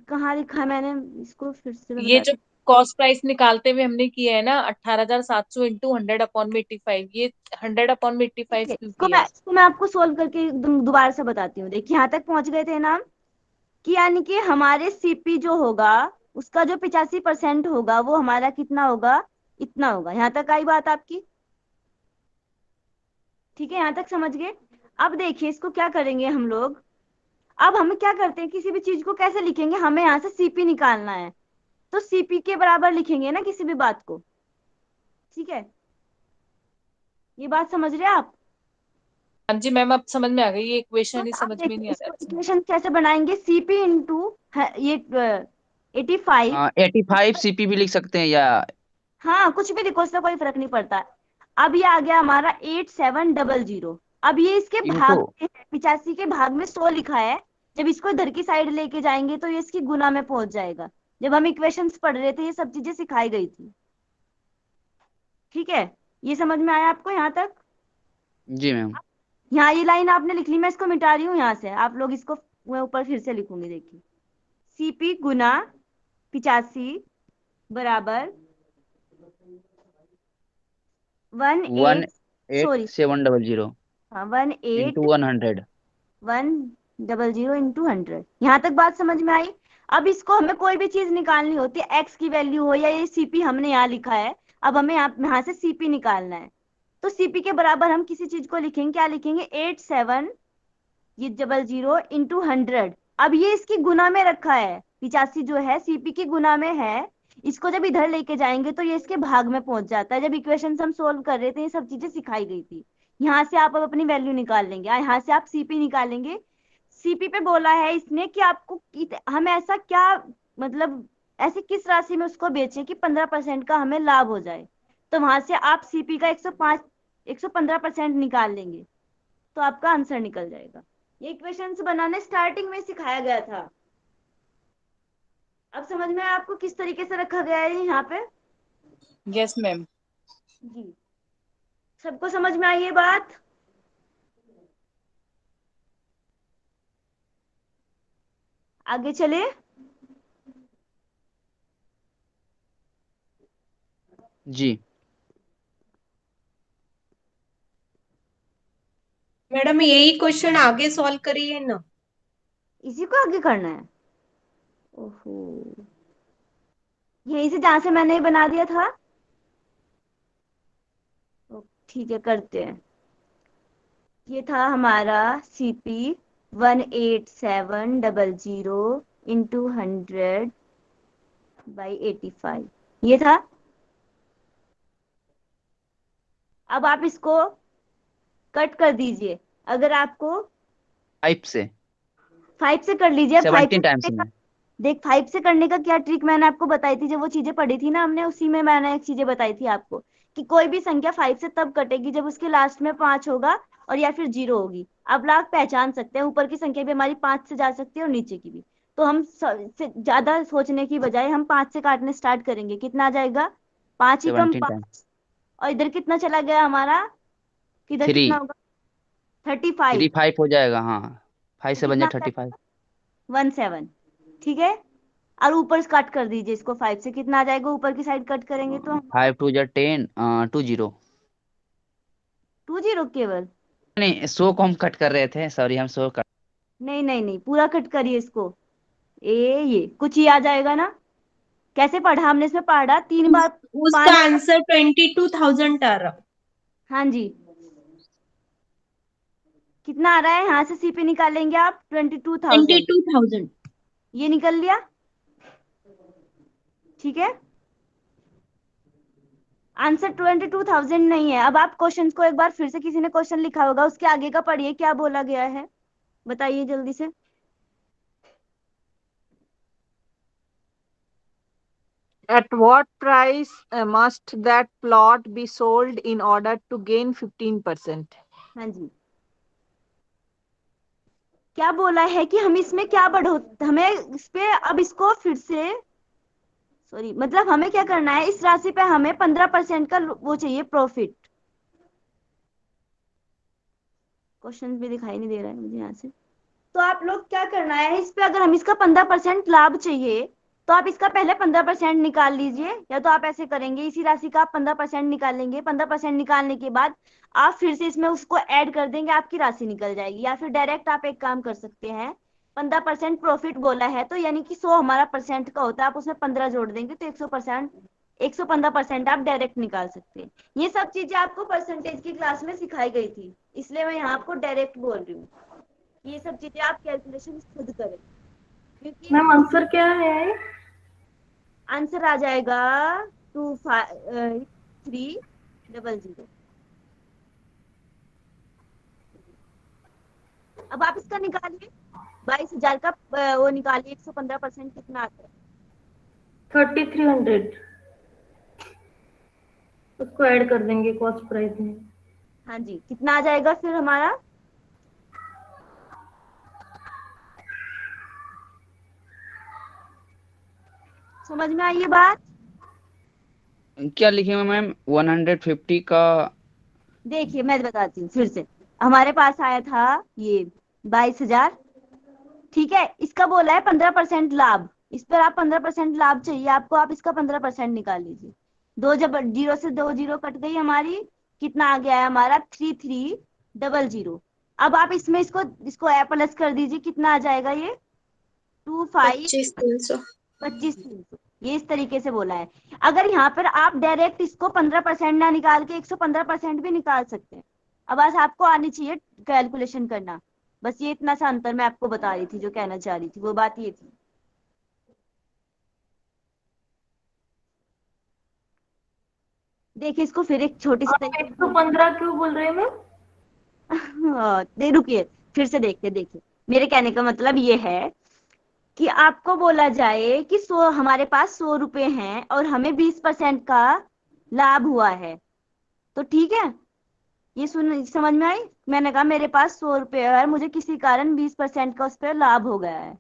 कहाँ लिखा है मैंने? इसको फिर से मैं ये जो बताती कॉस्ट प्राइस निकालते हुए हमने किया है ना 18,700 इंटू 100 अपॉन में 85, ये 100 अपॉन में हूँ। 85 ठीक है, क्यों इसको किया मैं है? इसको मैं आपको सोल्व करके एकदम दोबारा से बताती हूँ। देखिए यहाँ तक पहुंच गए थे ना हम, कि यानी कि हमारे सीपी जो होगा उसका जो 85% होगा वो हमारा कितना होगा, इतना होगा। यहाँ तक आई बात आपकी? ठीक है, यहाँ तक समझ गए? अब देखिए इसको क्या करेंगे हम लोग। अब हम क्या करते हैं, किसी भी चीज को कैसे लिखेंगे, हमें यहाँ से सीपी निकालना है, तो सीपी के बराबर लिखेंगे ना किसी भी बात को। ठीक है, ये बात समझ रहे हैं आप? हाँ जी मैम, अब समझ में आ गई, ये तो इक्वेशन ही आप समझ में देखिए नहीं आ रहा इसको अच्छा। इक्वेशन कैसे बनाएंगे, सीपी इंटू ये 85। हाँ 85 सीपी भी लिख सकते हैं या हाँ कुछ भी लिखो, उससे कोई फर्क नहीं पड़ता। अब ये आ गया हमारा 8700। अब ये इसके इंटू। भाग में 85 के भाग में 100 लिखा है। जब इसको इधर की साइड लेके जाएंगे तो ये इसकी गुना में पहुंच जाएगा। जब हम इक्वेशंस पढ़ रहे थे ये सब चीजें सिखाई गई थी। ठीक है, ये समझ में आया आपको यहाँ तक? जी मैम। यहाँ ये लाइन आपने लिख ली, मैं इसको मिटा रही हूँ यहाँ से, आप लोग इसको मैं ऊपर फिर से लिखूंगी। देखिए सीपी गुना 85 बराबर 18, सॉरी 18700 हाँ 18 इंटू 100। 100 इंटू 100। यहाँ तक बात समझ में आई? अब इसको हमें कोई भी चीज निकालनी होती है, एक्स की वैल्यू हो या ये सीपी हमने यहाँ लिखा है, अब हमें यहाँ से सीपी निकालना है। तो सीपी के बराबर हम किसी चीज को लिखेंगे, क्या लिखेंगे, 87 ये 00 इंटू 100। अब ये इसकी गुना में रखा है, 85 जो है सीपी की गुना में है। इसको जब इधर लेके जाएंगे तो ये इसके भाग में पहुंच जाता है। जब इक्वेशन हम सोल्व कर रहे थे ये सब चीजें सिखाई गई थी। यहाँ से आप अब अपनी वैल्यू निकाल लेंगे, यहाँ से आप सीपी निकालेंगे। सीपी पे बोला है इसने कि आपको हम ऐसा क्या, मतलब ऐसे किस राशि में उसको बेचें कि 15% का हमें लाभ हो जाए। तो वहां से आप सीपी का 115% निकाल लेंगे, तो आपका आंसर निकल जाएगा। ये इक्वेशंस बनाने स्टार्टिंग में सिखाया गया था। अब समझ में आया आपको किस तरीके से रखा गया है यहाँ पे? Yes ma'am. जी, सबको समझ में आई ये बात? आगे चले। जी मैडम यही क्वेश्चन आगे सॉल्व करिए ना। इसी को आगे करना है? ओहो, यहीं से जहां से मैंने ये बना दिया था। ठीक है, करते हैं। ये था हमारा सीपी 18700 इंटू 100/85, ये था। अब आप इसको कट कर दीजिए। अगर आपको 5 से 5 से कर लीजिए। अब 5 से 17 टाइम्स करने का, में। देख 5 से करने का क्या ट्रिक मैंने आपको बताई थी, जब वो चीजें पढ़ी थी ना हमने, उसी में मैंने एक चीजें बताई थी आपको कि कोई भी संख्या 5 से तब कटेगी जब उसके लास्ट में 5 होगा और या फिर 0 होगी। अब लाख पहचान सकते हैं, ऊपर की संख्या भी हमारी 5 से जा सकती है और नीचे की भी। तो हम से ज्यादा सोचने की बजाय हम 5 से काटने स्टार्ट करेंगे। कितना आ जाएगा, 5 ही कम 17 टाइम्स। 5, और इधर कितना चला गया हमारा, किधर 3 कितना होगा, 35। 35 हो जाएगा। हाँ 5 तो से बन कितना जाए आ 35। जाएगा, 17। ठीक है, और ऊपर से कट कर दीजिए इसको। 5 से कितना आ जाएगा, ऊपर की साइड कट करेंगे तो हमारा 5 2 जा 10 20। 20 केवल। नहीं 100 को हम कट कर रहे थे, सॉरी हम 100 कट। नहीं नहीं नहीं, पूरा कट करिए इसको। ये कुछ ही आ जाएगा ना। कैसे पढ़ा हमने, इसमें पढ़ा 3 बार उसका 5। आंसर 22,000 आ रहा। हाँ जी, कितना आ रहा है, यहाँ से सीपी निकालेंगे आप 22,000। 22,000। ये निकल लिया। ठीक है, आंसर 22,000 नहीं है। अब आप क्वेश्चन को एक बार फिर से, किसी ने क्वेश्चन लिखा होगा उसके आगे का पढ़िए, क्या बोला गया है, बताइए जल्दी से। At what price must that plot be sold in order to gain 15%? हाँ जी, क्या बोला है कि हम इसमें क्या बढ़ो, हमें इस पे, अब इसको फिर से सॉरी, मतलब हमें क्या करना है, इस राशि पे हमें 15% का वो चाहिए प्रॉफिट। क्वेश्चन में दिखाई नहीं दे रहा है मुझे यहाँ से। तो आप लोग क्या करना है, इस पे अगर हम इसका 15% लाभ चाहिए तो आप इसका पहले 15% निकाल लीजिए, या तो आप ऐसे करेंगे, इसी राशि का आप 15% निकालेंगे, 15% निकालने के बाद आप फिर से इसमें उसको ऐड कर देंगे, आपकी राशि निकल जाएगी। या फिर डायरेक्ट आप एक काम कर सकते हैं, 15% प्रॉफिट बोला है तो यानी कि 100 हमारा परसेंट का होता है, आप उसमें 15 जोड़ देंगे तो 100%, 115% आप डायरेक्ट निकाल सकते हैं। ये सब चीजें आपको परसेंटेज की क्लास में सिखाई गई थी, इसलिए मैं यहाँ आपको डायरेक्ट बोल रही हूँ। ये सब चीजें आप कैलकुलेशन खुद करें, क्योंकि मैम आंसर क्या है? आंसर आ जाएगा 2300। अब आप इसका निकालिए, 22,000 का वो निकालिए, 115% कितना आता है? 3300 उसको ऐड कर देंगे कॉस्ट प्राइस में। हाँ जी, कितना आ जाएगा फिर हमारा? समझ में आई ये बात? क्या लिखेंगे मैम 150 का? देखिए मैं बताती हूँ फिर से। हमारे पास आया था ये 22,000, ठीक है, इसका बोला है 15% लाभ, इस पर आप 15% लाभ चाहिए आपको, आप इसका 15% निकाल लीजिए। दो, जब जीरो से दो जीरो कट गई हमारी, कितना आ गया है हमारा? 3300। अब आप इसमें इसको इसको प्लस कर दीजिए, कितना आ जाएगा ये? 25,300। 25,300। ये इस तरीके से बोला है। अगर यहाँ पर आप डायरेक्ट इसको 15% ना निकाल के 115% भी निकाल सकते हैं। अब बस आपको आनी चाहिए कैलकुलेशन करना, बस ये इतना सा अंतर मैं आपको बता रही थी, जो कहना चाह रही थी वो बात ये थी। देखिए इसको फिर एक छोटी सी आप तरीके से 115 क्यों बोल रहे हैं मैम? दे रुकिए, फिर से देखिए। देखिए मेरे कहने का मतलब ये है कि आपको बोला जाए कि 100, हमारे पास 100 रुपए हैं और हमें 20% का लाभ हुआ है, तो ठीक है, ये सुन समझ में आई? मैंने कहा मेरे पास 100 रुपए है और मुझे किसी कारण 20% का उस पर लाभ हो गया है,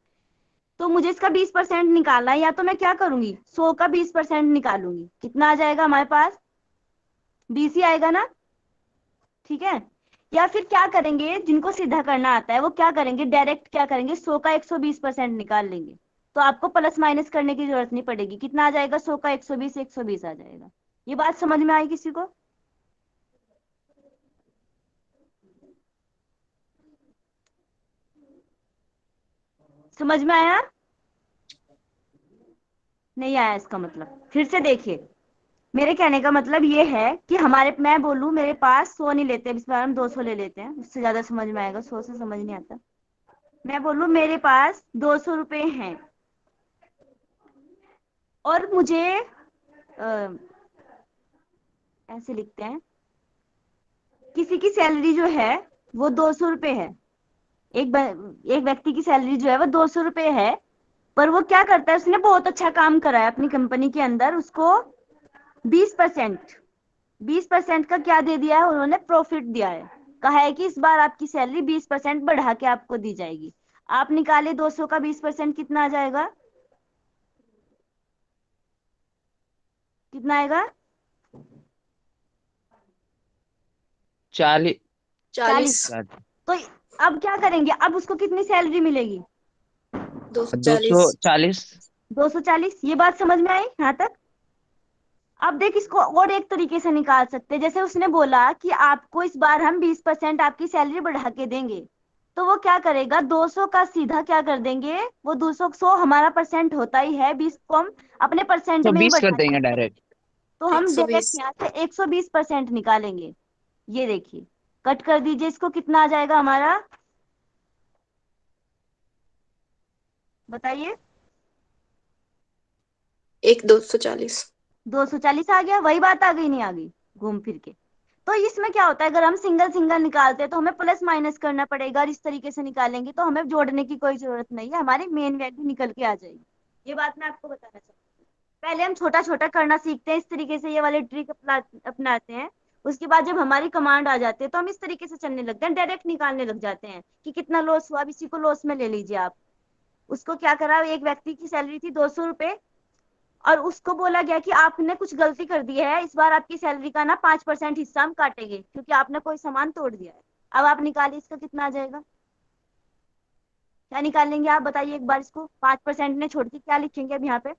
तो मुझे इसका 20% निकालना है। या तो मैं क्या करूंगी, 100 का 20% निकालूंगी, कितना आ जाएगा हमारे पास? 20 ही आएगा ना, ठीक है। या फिर क्या करेंगे, जिनको सीधा करना आता है वो क्या करेंगे, डायरेक्ट क्या करेंगे, 100 का 120% निकाल लेंगे, तो आपको प्लस माइनस करने की जरूरत नहीं पड़ेगी। कितना आ जाएगा? 100 का 120, 120 आ जाएगा। ये बात समझ में आई किसी को? समझ में आया? नहीं आया इसका मतलब? फिर से देखिए, मेरे कहने का मतलब ये है कि हमारे, मैं बोलूं मेरे पास 100 नहीं लेते, इस बार हम 200 ले लेते हैं, उससे ज्यादा समझ में आएगा, 100 से समझ नहीं आता। मैं बोलूं मेरे पास 200 रुपए हैं और मुझे ऐसे लिखते हैं, किसी की सैलरी जो है वो 200 रुपए है, एक व्यक्ति की सैलरी जो है वो 200 रुपए है, पर वो क्या करता है, उसने बहुत अच्छा काम करा है अपनी कंपनी के अंदर, उसको 20%, 20% का क्या दे दिया है उन्होंने? प्रॉफिट दिया है। कहा है कि इस बार आपकी सैलरी 20% बढ़ा के आपको दी जाएगी। आप निकाले 200 का 20%, कितना आ जाएगा? कितना आएगा? 40। 40। तो अब क्या करेंगे, अब उसको कितनी सैलरी मिलेगी? 240। 240। 240। ये बात समझ में आई यहाँ तक? अब देख, इसको और एक तरीके से निकाल सकते हैं, जैसे उसने बोला कि आपको इस बार हम 20% आपकी सैलरी बढ़ा के देंगे, तो वो क्या करेगा, 200 का सीधा क्या कर देंगे, वो 200, 100 हमारा परसेंट होता ही है, 20 को हम अपने परसेंट तो में ही 20 कर बढ़ा देंगे देंगे, डायरेक्ट। तो हम डायरेक्ट 120। यहाँ से 120% निकालेंगे। ये देखिए, कट कर दीजिए इसको, कितना आ जाएगा हमारा? बताइए। 240। 240 आ गया, वही बात आ गई, नहीं आ गई? घूम फिर के। तो इसमें क्या होता है, अगर हम सिंगल सिंगल निकालते हैं तो हमें प्लस माइनस करना पड़ेगा, और इस तरीके से निकालेंगे तो हमें जोड़ने की कोई जरूरत नहीं है, हमारी मेन वैल्यू निकल के आ जाएगी। ये बात मैं आपको बताना चाहती हूँ। पहले हम छोटा छोटा करना सीखते हैं, इस तरीके से ये वाले ट्रिक अपनाते हैं। उसके बाद जब हमारी कमांड आ जाती है तो हम इस तरीके से चलने लगते हैं, डायरेक्ट निकालने लग जाते हैं कि कितना लॉस हुआ। अब इसी को लॉस में ले लीजिए आप। उसको क्या करा, एक व्यक्ति की सैलरी थी 200 रुपए और उसको बोला गया कि आपने कुछ गलती कर दी है, इस बार आपकी सैलरी का ना 5% हिस्सा हम काटेंगे क्योंकि आपने कोई सामान तोड़ दिया है। अब आप निकालिए इसका कितना आ जाएगा, क्या निकालेंगे आप बताइए एक बार इसको। 5% ने छोड़ के क्या लिखेंगे अब यहाँ पे,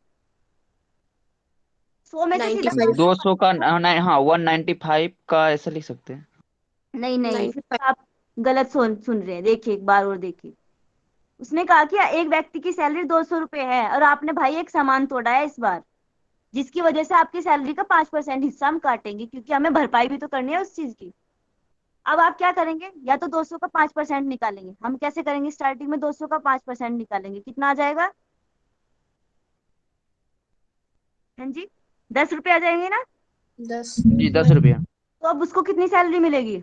100 में से सीधा 95 200 का नहीं, हाँ 195 का ऐसा लिख सकते हैं। नहीं नहीं, फिर 95 तो आप गलत सुन रहे हैं। देखिए एक बार और देखिए, उसने कहा कि एक व्यक्ति की सैलरी 200 रुपए है और आपने भाई एक सामान तोड़ा है इस बार, जिसकी वजह से आपकी सैलरी का 5% हिस्सा हम काटेंगे क्योंकि हमें भरपाई भी तो करनी है उस चीज की। अब आप क्या करेंगे, या तो 200 का 5% निकालेंगे। हम कैसे करेंगे, स्टार्टिंग में 200 का 5% निकालेंगे, कितना आ जाएगा, हाँ जी 10 रुपए आ जाएंगे ना। 10 जी 10 रुपया तो अब उसको कितनी सैलरी मिलेगी,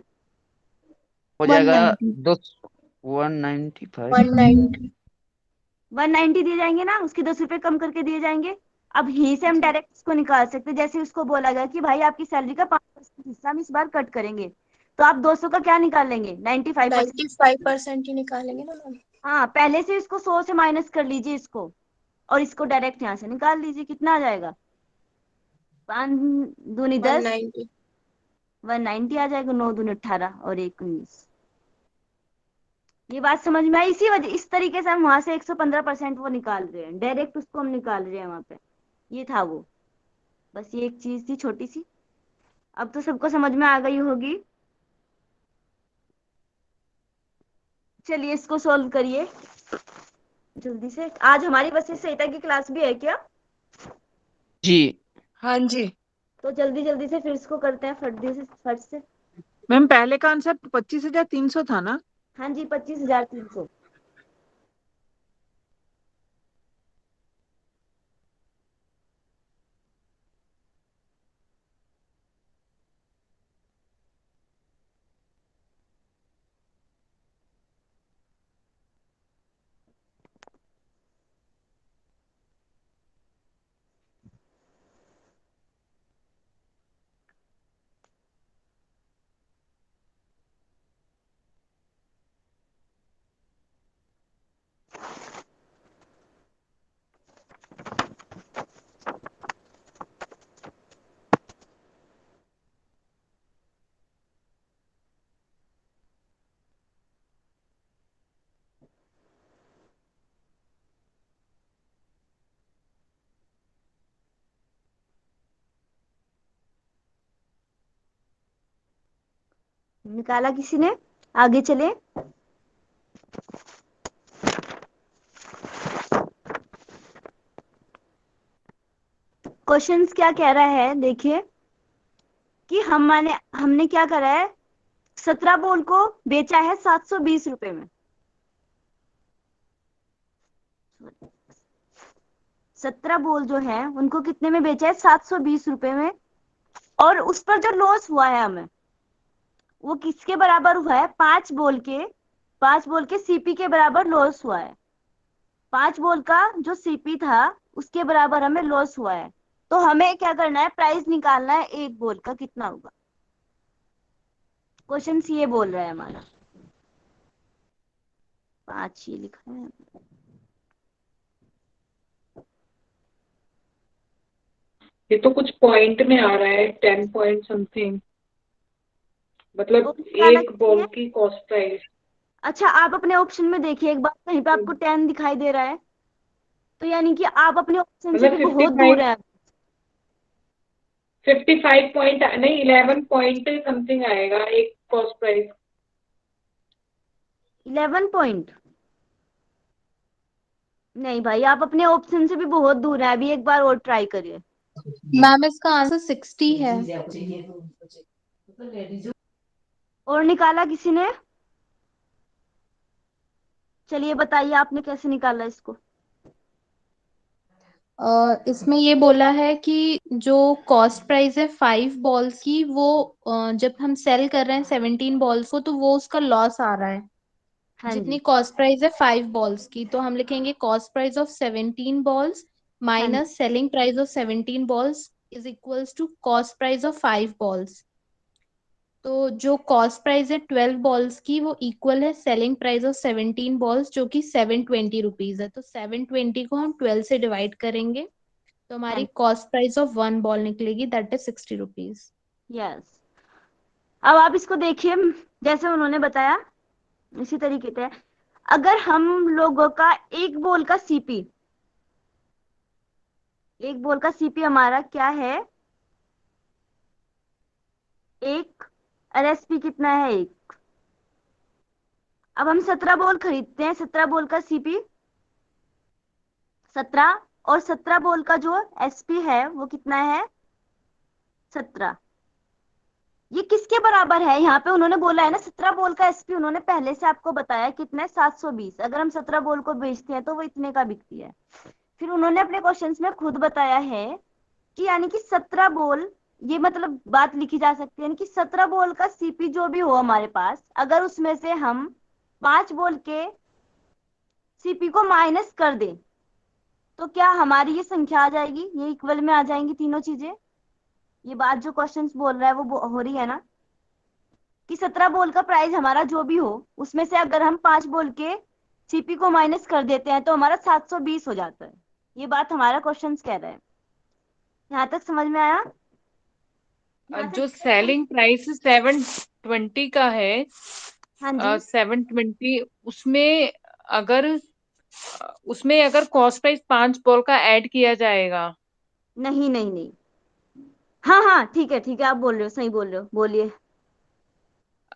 हो जाएगा। 190। दो 195। 190 190 दिए जाएंगे ना, उसके 10 रुपए कम करके दिए जाएंगे। अब यहीं से हम डायरेक्ट इसको निकाल सकते हैं, जैसे उसको बोला गया कि भाई आपकी सैलरी का 5% हिस्सा हम इस बार कट करेंगे, तो आप 200 का क्या निकालेंगे, 95%। 95% ही निकालेंगे ना मैम। हाँ पहले से इसको 100 से माइनस कर लीजिए इसको, और इसको डायरेक्ट यहाँ से निकाल लीजिए, कितना आ जाएगा, 5 दूनी 10, 190 190 आ जाएगा, 9 दूनी 18 और 1 19। ये बात समझ में आई, इसी वजह इस तरीके से हम वहां से 115% वो निकाल रहे हैं, डायरेक्ट उसको हम निकाल रहे हैं वहां पे। ये था वो, बस ये एक चीज थी छोटी सी। अब तो सबको समझ में आ गई होगी। चलिए इसको सोल्व करिए जल्दी से। आज हमारी बस इस सहिता की क्लास भी है क्या, जी हाँ जी। तो जल्दी जल्दी से फिर इसको करते हैं फट से। मैम पहले का आंसर 25,300 था ना? हाँ जी 25,300। निकाला किसी ने, आगे चले। क्वेश्चंस क्या कह रहा है देखिए, कि हमने क्या करा है, 17 बॉल को बेचा है 720 रुपए में। 17 बॉल जो है उनको कितने में बेचा है, 720 रुपए में। और उस पर जो लॉस हुआ है हमें, वो किसके बराबर हुआ है, 5 बॉल के सीपी के बराबर लॉस हुआ है। 5 बॉल का जो सीपी था उसके बराबर हमें लॉस हुआ है। तो हमें क्या करना है, प्राइस निकालना है एक बॉल का कितना होगा। क्वेश्चन ये बोल रहा है हमारा, 5 ये लिखा है। ये तो कुछ पॉइंट में आ रहा है, 10 पॉइंट समथिंग, मतलब तो निकाला एक किसने? बॉल की कॉस्ट प्राइस। अच्छा आप अपने ऑप्शन में देखिए एक बार, कहीं पे आपको 10 दिखाई दे रहा है, तो यानी कि आप अपने ऑप्शन से मतलब भी बहुत दूर है। 55 पॉइंट नहीं, 11 पॉइंट समथिंग आएगा एक कॉस्ट प्राइस। 11 पॉइंट नहीं भाई, आप अपने ऑप्शन से भी बहुत दूर है, अभी एक बार और ट्राई करिए। मैम इसका आंसर 60 है। और निकाला किसी ने, चलिए बताइए आपने कैसे निकाला इसको। इसमें ये बोला है कि जो कॉस्ट प्राइस है 5 बॉल्स की, वो जब हम सेल कर रहे हैं 17 बॉल्स को, तो वो उसका लॉस आ रहा है। हाँ जितनी जी कॉस्ट प्राइस है 5 बॉल्स की, तो हम लिखेंगे कॉस्ट प्राइस ऑफ 17 बॉल्स हाँ जी minus selling price of 17 balls is equals to cost price of 5 balls. तो जो कॉस्ट प्राइस है 12 बॉल्स की, वो इक्वल है सेलिंग प्राइस ऑफ 17 बॉल्स, जो कि 720 रुपीज है। तो 720 को हम 12 से डिवाइड करेंगे, तो हमारी कॉस्ट प्राइस ऑफ 1 बॉल निकलेगी, दैट इज 60 रुपीज। यस। अब आप इसको देखिए, जैसे उन्होंने बताया इसी तरीके से अगर हम लोगों का एक बॉल का सीपी हमारा क्या है, एक, और एसपी कितना है, एक। अब हम 17 बॉल खरीदते हैं, 17 बॉल का सीपी 17, और 17 बॉल का जो एसपी है वो कितना है, 17। ये किसके बराबर है, यहाँ पे उन्होंने बोला है ना 17 बॉल का एसपी, उन्होंने पहले से आपको बताया कितना है, 720। अगर हम 17 बॉल को बेचते हैं तो वो इतने का बिकती है। फिर उन्होंने अपने क्वेश्चंस में खुद बताया है कि यानी कि 17 बॉल, ये मतलब बात लिखी जा सकती है यानी कि 17 बॉल का सीपी जो भी हो हमारे पास, अगर उसमें से हम 5 बॉल के सीपी को माइनस कर दें तो क्या हमारी ये संख्या आ जाएगी, ये इक्वल में आ जाएंगी तीनों चीजें। ये बात जो क्वेश्चंस बोल रहा है वो हो रही है ना, कि 17 बॉल का प्राइस हमारा जो भी हो उसमें से अगर हम 5 बॉल के सीपी को माइनस कर देते हैं तो हमारा 720 हो जाता है। ये बात हमारा क्वेश्चंस कह रहा है। यहाँ तक समझ में आया? जो सेलिंग प्राइस 720 का है, हाँ जी। 720, अगर उसमें अगर कॉस्ट प्राइस 5 बॉल का ऐड किया जाएगा। नहीं नहीं नहीं, हाँ हाँ ठीक है, आप बोल रहे हो, सही बोल रहे हो, बोलिए।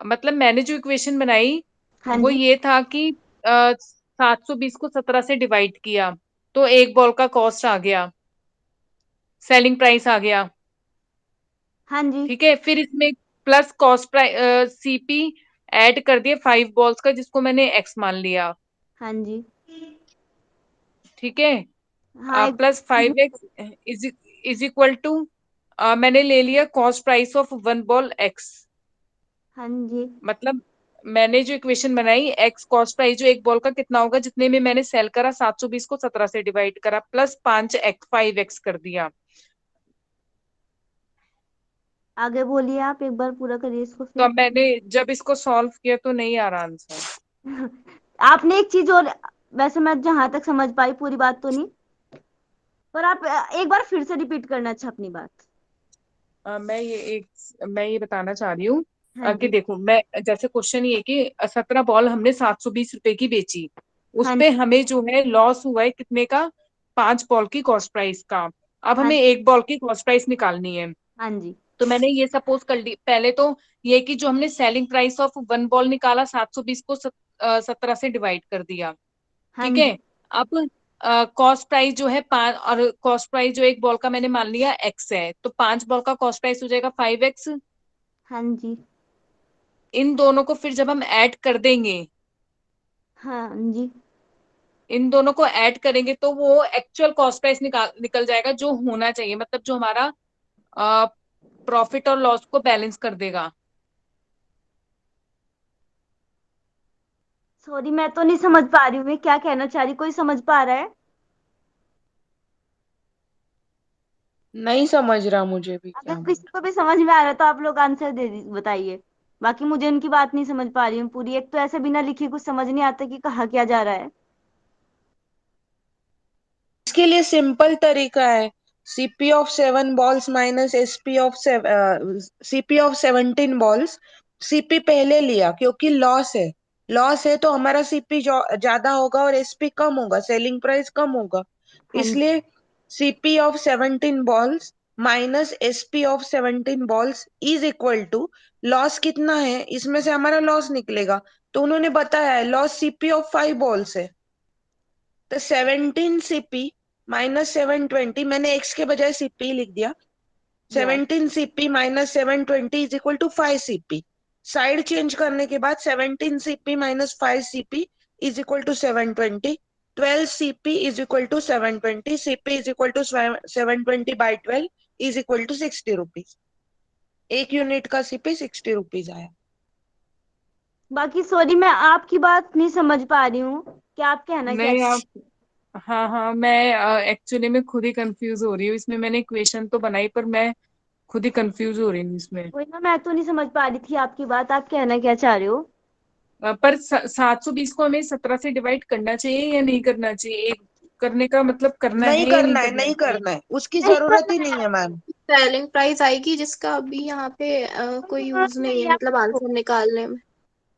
मतलब मैंने जो इक्वेशन बनाई हाँ वो जी। ये था कि 720 को 17 से डिवाइड किया तो एक बॉल का कॉस्ट आ गया, सेलिंग प्राइस आ गया। हाँ जी। ठीक है, फिर इसमें plus cost price CP add कर दिए 5 बॉल्स का, जिसको मैंने एक्स मान लिया। हाँ जी। ठीक है, हाँ एक। Plus 5x is equal to, मैंने ले लिया cost price of 1 ball x. हाँ जी। मतलब मैंने जो इक्वेशन बनाई, एक्स कॉस्ट प्राइस जो एक बॉल का कितना होगा जितने में मैंने सेल करा, 720 को 17 से डिवाइड करा, प्लस 5x कर दिया। आगे बोलिए, आप एक बार पूरा करिए इसको तो फिर। अब मैंने जब इसको सॉल्व किया तो नहीं आ रहा आंसर। आपने एक चीज और, वैसे मैं जहां तक समझ पाई, पूरी बात तो नहीं, पर आप एक बार फिर से रिपीट करना अच्छा अपनी बात। मैं ये बताना चाह रही हूँ हाँ कि जी। देखो, मैं जैसे क्वेश्चन ये कि 17 बॉल हमने 720 रुपए की बेची, उस हाँ पे जी। हमें जो है लॉस हुआ है कितने का, 5 बॉल की कॉस्ट प्राइस का। अब हाँ हमें एक बॉल की कॉस्ट प्राइस निकालनी है। हाँ जी। तो मैंने ये सपोज कर ली पहले तो, ये कि जो हमने सेलिंग प्राइस ऑफ 1 बॉल निकाला, 720 को 17 से डिवाइड कर दिया। हाँ ठीक जी। है, अब कॉस्ट प्राइस जो है 5, और कॉस्ट प्राइस जो एक बॉल का मैंने मान लिया एक्स है, तो 5 बॉल का कॉस्ट प्राइस हो जाएगा 5x। हाँ जी। इन दोनों को फिर जब हम ऐड कर देंगे, हाँ जी। इन दोनों को ऐड करेंगे तो वो एक्चुअल कॉस्ट प्राइस निकल जाएगा जो होना चाहिए, मतलब जो हमारा प्रॉफिट और लॉस को बैलेंस कर देगा। सॉरी, मैं तो नहीं समझ पा रही हूँ, मैं क्या कहना चाह रही, कोई समझ पा रहा है? नहीं समझ रहा मुझे भी अगर क्या बोल। किसी को भी समझ में आ रहा है तो आप लोग आंसर बताइए। बाकी मुझे उनकी बात नहीं समझ पा रही हूँ पूरी, एक तो ऐसे बिना लिखे कुछ समझ नहीं आता कि कहा क्या जा रहा है। इसके लिए सिंपल तरीका है, CP of 7 balls minus SP of CP of 17 balls. CP पहले लिया क्योंकि लॉस है तो हमारा सीपी ज्यादा होगा और एसपी कम होगा, सेलिंग प्राइस कम होगा। हाँ जी। इसलिए CP of 17 balls minus SP of 17 balls is equal to loss कितना है, इसमें से हमारा लॉस निकलेगा। तो उन्होंने बताया है लॉस सीपी ऑफ 5 बॉल्स है, तो 17 सीपी माइनस 720, मैंने एक्स के बजाय सीपी लिख दिया। Yes. 17 CP minus 720 is equal to 5 CP. Side change करने के बाद 17 CP minus 5 CP is equal to 720। 12 CP is equal to 720, CP is equal to 720 by 12 is equal to 60 rupees. एक unit का CP 60 rupees आया। बाकी sorry, मैं आपकी बात नहीं समझ पा रही हूँ, क्या आप कहना क्या नहीं आप, हाँ हाँ, मैं एक्चुअली मैं खुद ही कंफ्यूज हो रही हूँ इसमें। मैंने इक्वेशन तो बनाई पर मैं खुद ही कंफ्यूज हो रही हूँ इसमें। वही ना, मैं तो नहीं समझ पा रही थी आपकी बात, आप कहना क्या चाह रहे हो? पर 720 को हमें 17 से डिवाइड करना चाहिए या नहीं करना चाहिए? करने का मतलब करना नहीं है या करना है, करना नहीं चाहिए? करना है, उसकी नहीं जरूरत ही करना नहीं है मैम। सेलिंग प्राइस आएगी जिसका अभी यहाँ पे कोई यूज नहीं है, है मतलब आपको। आंसर निकालने में।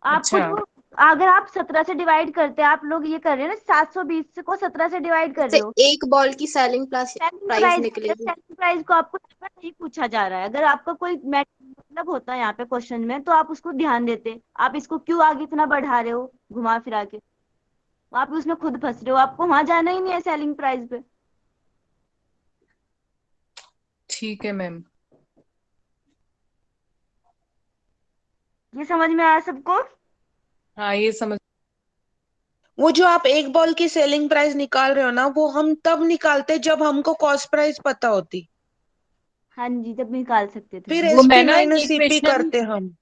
आपको अच्छा जो, अगर आप 17 से डिवाइड करते हैं, आप लोग ये कर रहे हैं ना, 720 को 17 से डिवाइड कर इससे रहे हो। एक बॉल की सेलिंग सेलिंग प्राइस प्राइस, निकलेगी। सेलिंग प्राइस को आपको यहाँ पर नहीं पूछा जा रहा है। अगर आपका कोई मतलब होता है यहाँ पे क्वेश्चन में, तो आप उसको ध्यान देते। आप इसको क्यों आगे इतना बढ़ा रहे हो घुमा फिरा के, आप उसमें खुद फंस रहे हो। आपको वहां जाना ही नहीं है सेलिंग प्राइस पे। ठीक है मैम। ये समझ में आया सबको? हाँ ये समझ। वो जो आप एक बॉल की सेलिंग प्राइस निकाल रहे हो ना, वो हम तब निकालते जब हमको कॉस्ट प्राइस पता होती, हाँ जी, जब निकाल सकते थे फिर हम। वो मैं एसपी ना माइनस ये सीपी क्वेश्चन करते हम।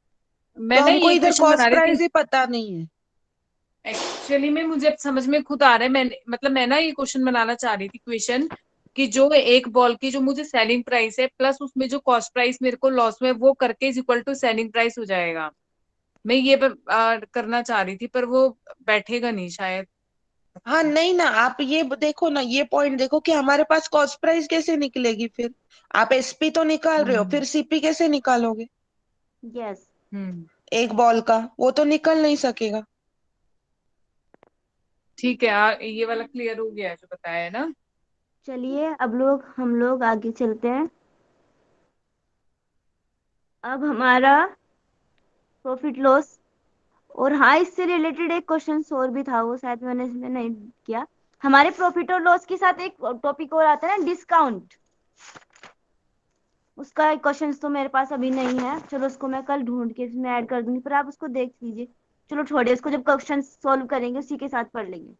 मैं तो ना हमको ये इधर क्वेश्चन बना कॉस्ट रही प्राइस थी। ही पता नहीं है। एक्चुअली में मुझे अब समझ में खुद आ रहा है। मैं ना ये क्वेश्चन बनाना चाह रही थी, क्वेश्चन कि जो एक बॉल की जो मुझे सेलिंग प्राइस है प्लस उसमें जो कॉस्ट प्राइस मेरे को लॉस में वो करके is equal to selling price हो जाएगा। मैं ये करना चाह रही थी, पर वो बैठेगा नहीं शायद। हाँ नहीं ना, आप ये देखो ना, ये पॉइंट देखो कि हमारे पास कॉस्ट प्राइस कैसे निकलेगी फिर। आप एसपी तो निकाल रहे हो, हम्म फिर सीपी कैसे निकालोगे? यस। हम्म एक बॉल का वो तो निकल नहीं सकेगा। ठीक है। ये वाला क्लियर हो गया है जो बताया है ना। चलिए अब हम लोग आगे चलते हैं। अब हमारा प्रॉफिट लॉस, और हाँ, इससे रिलेटेड एक क्वेश्चन और भी था, वो शायद मैंने इसमें नहीं किया। हमारे प्रॉफिट और लॉस के साथ एक टॉपिक और आता है ना, डिस्काउंट। उसका क्वेश्चन तो मेरे पास अभी नहीं है, चलो उसको मैं कल ढूंढ के इसमें ऐड कर दूंगी, पर आप उसको देख लीजिए। चलो छोड़िए उसको, जब क्वेश्चन सॉल्व करेंगे उसी के साथ पढ़ लेंगे।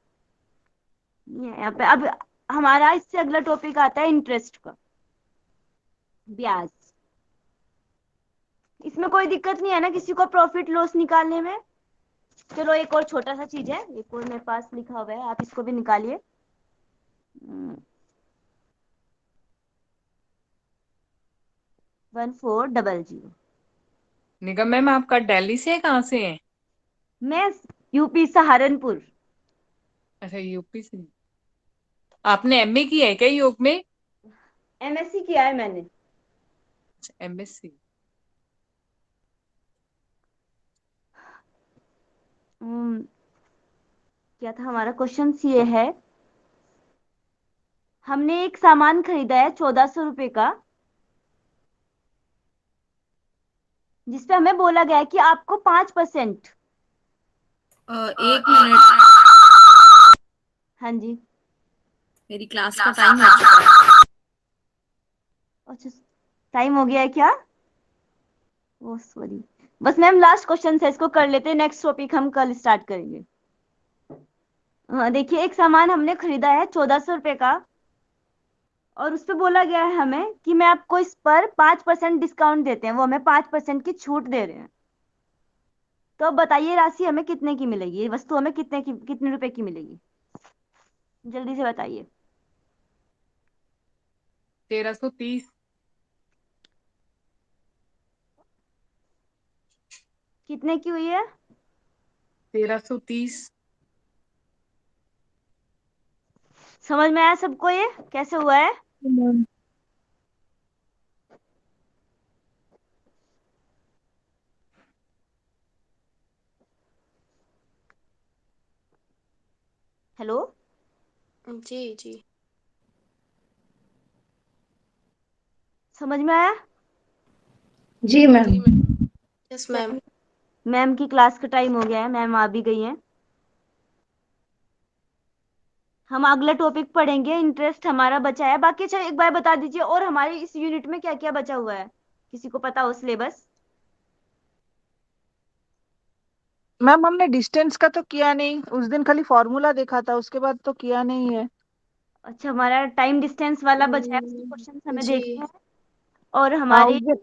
ये यहाँ पे अब हमारा इससे अगला टॉपिक आता है इंटरेस्ट का, ब्याज। इसमें कोई दिक्कत नहीं है ना किसी को प्रॉफिट लॉस निकालने में? चलो एक और छोटा सा चीज है, एक और मेरे पास लिखा हुआ है, आप इसको भी निकालिए। 1400। निगम मैम आपका दिल्ली से है, कहाँ से है? मैं यूपी सहारनपुर। अच्छा यूपी से। आपने एमए किया है क्या योग में? एमएससी किया है मैंने। एमएससी। क्या था हमारा क्वेश्चन? ये है, हमने एक सामान खरीदा है 1400 रुपए का, जिसपे हमें बोला गया है कि आपको 5%। एक मिनट, हाँ जी। मेरी क्लास का टाइम हो चुका है। अच्छा, टाइम हो गया है क्या? ओ सॉरी। बस मैम लास्ट क्वेश्चन है, इसको कर लेते हैं, नेक्स्ट टॉपिक हम कल स्टार्ट करेंगे। हाँ देखिए, एक सामान हमने खरीदा है 1400 रुपए का, और उस पे बोला गया है हमें कि मैं आपको इस पर 5% डिस्काउंट देते हैं, वो हमें 5% की छूट दे रहे हैं। तो अब बताइए राशि हमें कितने की मिलेगी, ये वस्तु हमें कितने रुपए की मिलेगी? जल्दी से बताइए। 1330। कितने की हुई है? 1330। समझ में आया सबको ये कैसे हुआ है? हेलो। जी जी। समझ में आया? जी मैम। Yes ma'am. मैम की क्लास का टाइम हो गया है, मैम आ भी गई हैं। हम अगला टॉपिक पढ़ेंगे, इंटरेस्ट हमारा बचा है बाकी। अच्छा एक बार बता दीजिए, और हमारे इस यूनिट में क्या क्या बचा हुआ है, किसी को पता हो सिलेबस? मैम हमने डिस्टेंस का तो किया नहीं, उस दिन खाली फॉर्मूला देखा था, उसके बाद तो किया नहीं है। अच्छा, हमारा टाइम डिस्टेंस वाला बचा है, उसके क्वेश्चन हमें जी। देखने हैं। और हाँ हमारे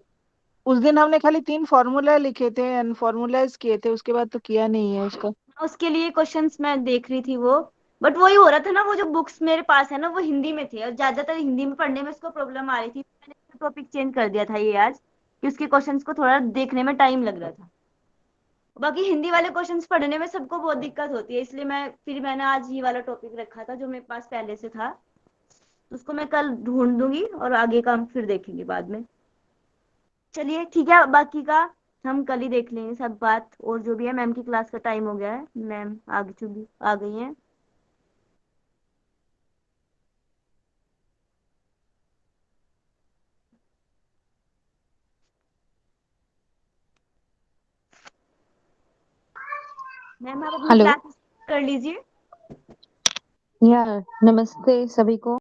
उस दिन हमने खाली 3 फॉर्मूला लिखे थे एंड फॉर्मूलाज किए थे, उसके बाद तो किया नहीं है उसका। उसके लिए क्वेश्चंस मैं देख रही थी वो, बट वही हो रहा था ना, वो जो बुक्स मेरे पास है ना वो हिंदी में थे, और ज्यादातर हिंदी में पढ़ने में उसको प्रॉब्लम आ रही थी। मैंने टॉपिक चेंज कर दिया था ये आज, कि उसके क्वेश्चंस को थोड़ा देखने में टाइम लग रहा था। बाकी हिंदी वाले क्वेश्चंस पढ़ने में सबको बहुत दिक्कत होती है, इसलिए मैंने आज ये वाला टॉपिक रखा था जो मेरे पास पहले से था। उसको मैं कल ढूंढ दूंगी और आगे का हम फिर देखेंगे बाद में। चलिए ठीक है, बाकी का हम कल ही देख लेंगे सब बात, और जो भी है। मैम की क्लास का टाइम हो गया है, मैम आ गई हैं। मैम आप अपनी हेलो। क्लास कर लीजिए। या नमस्ते सभी को।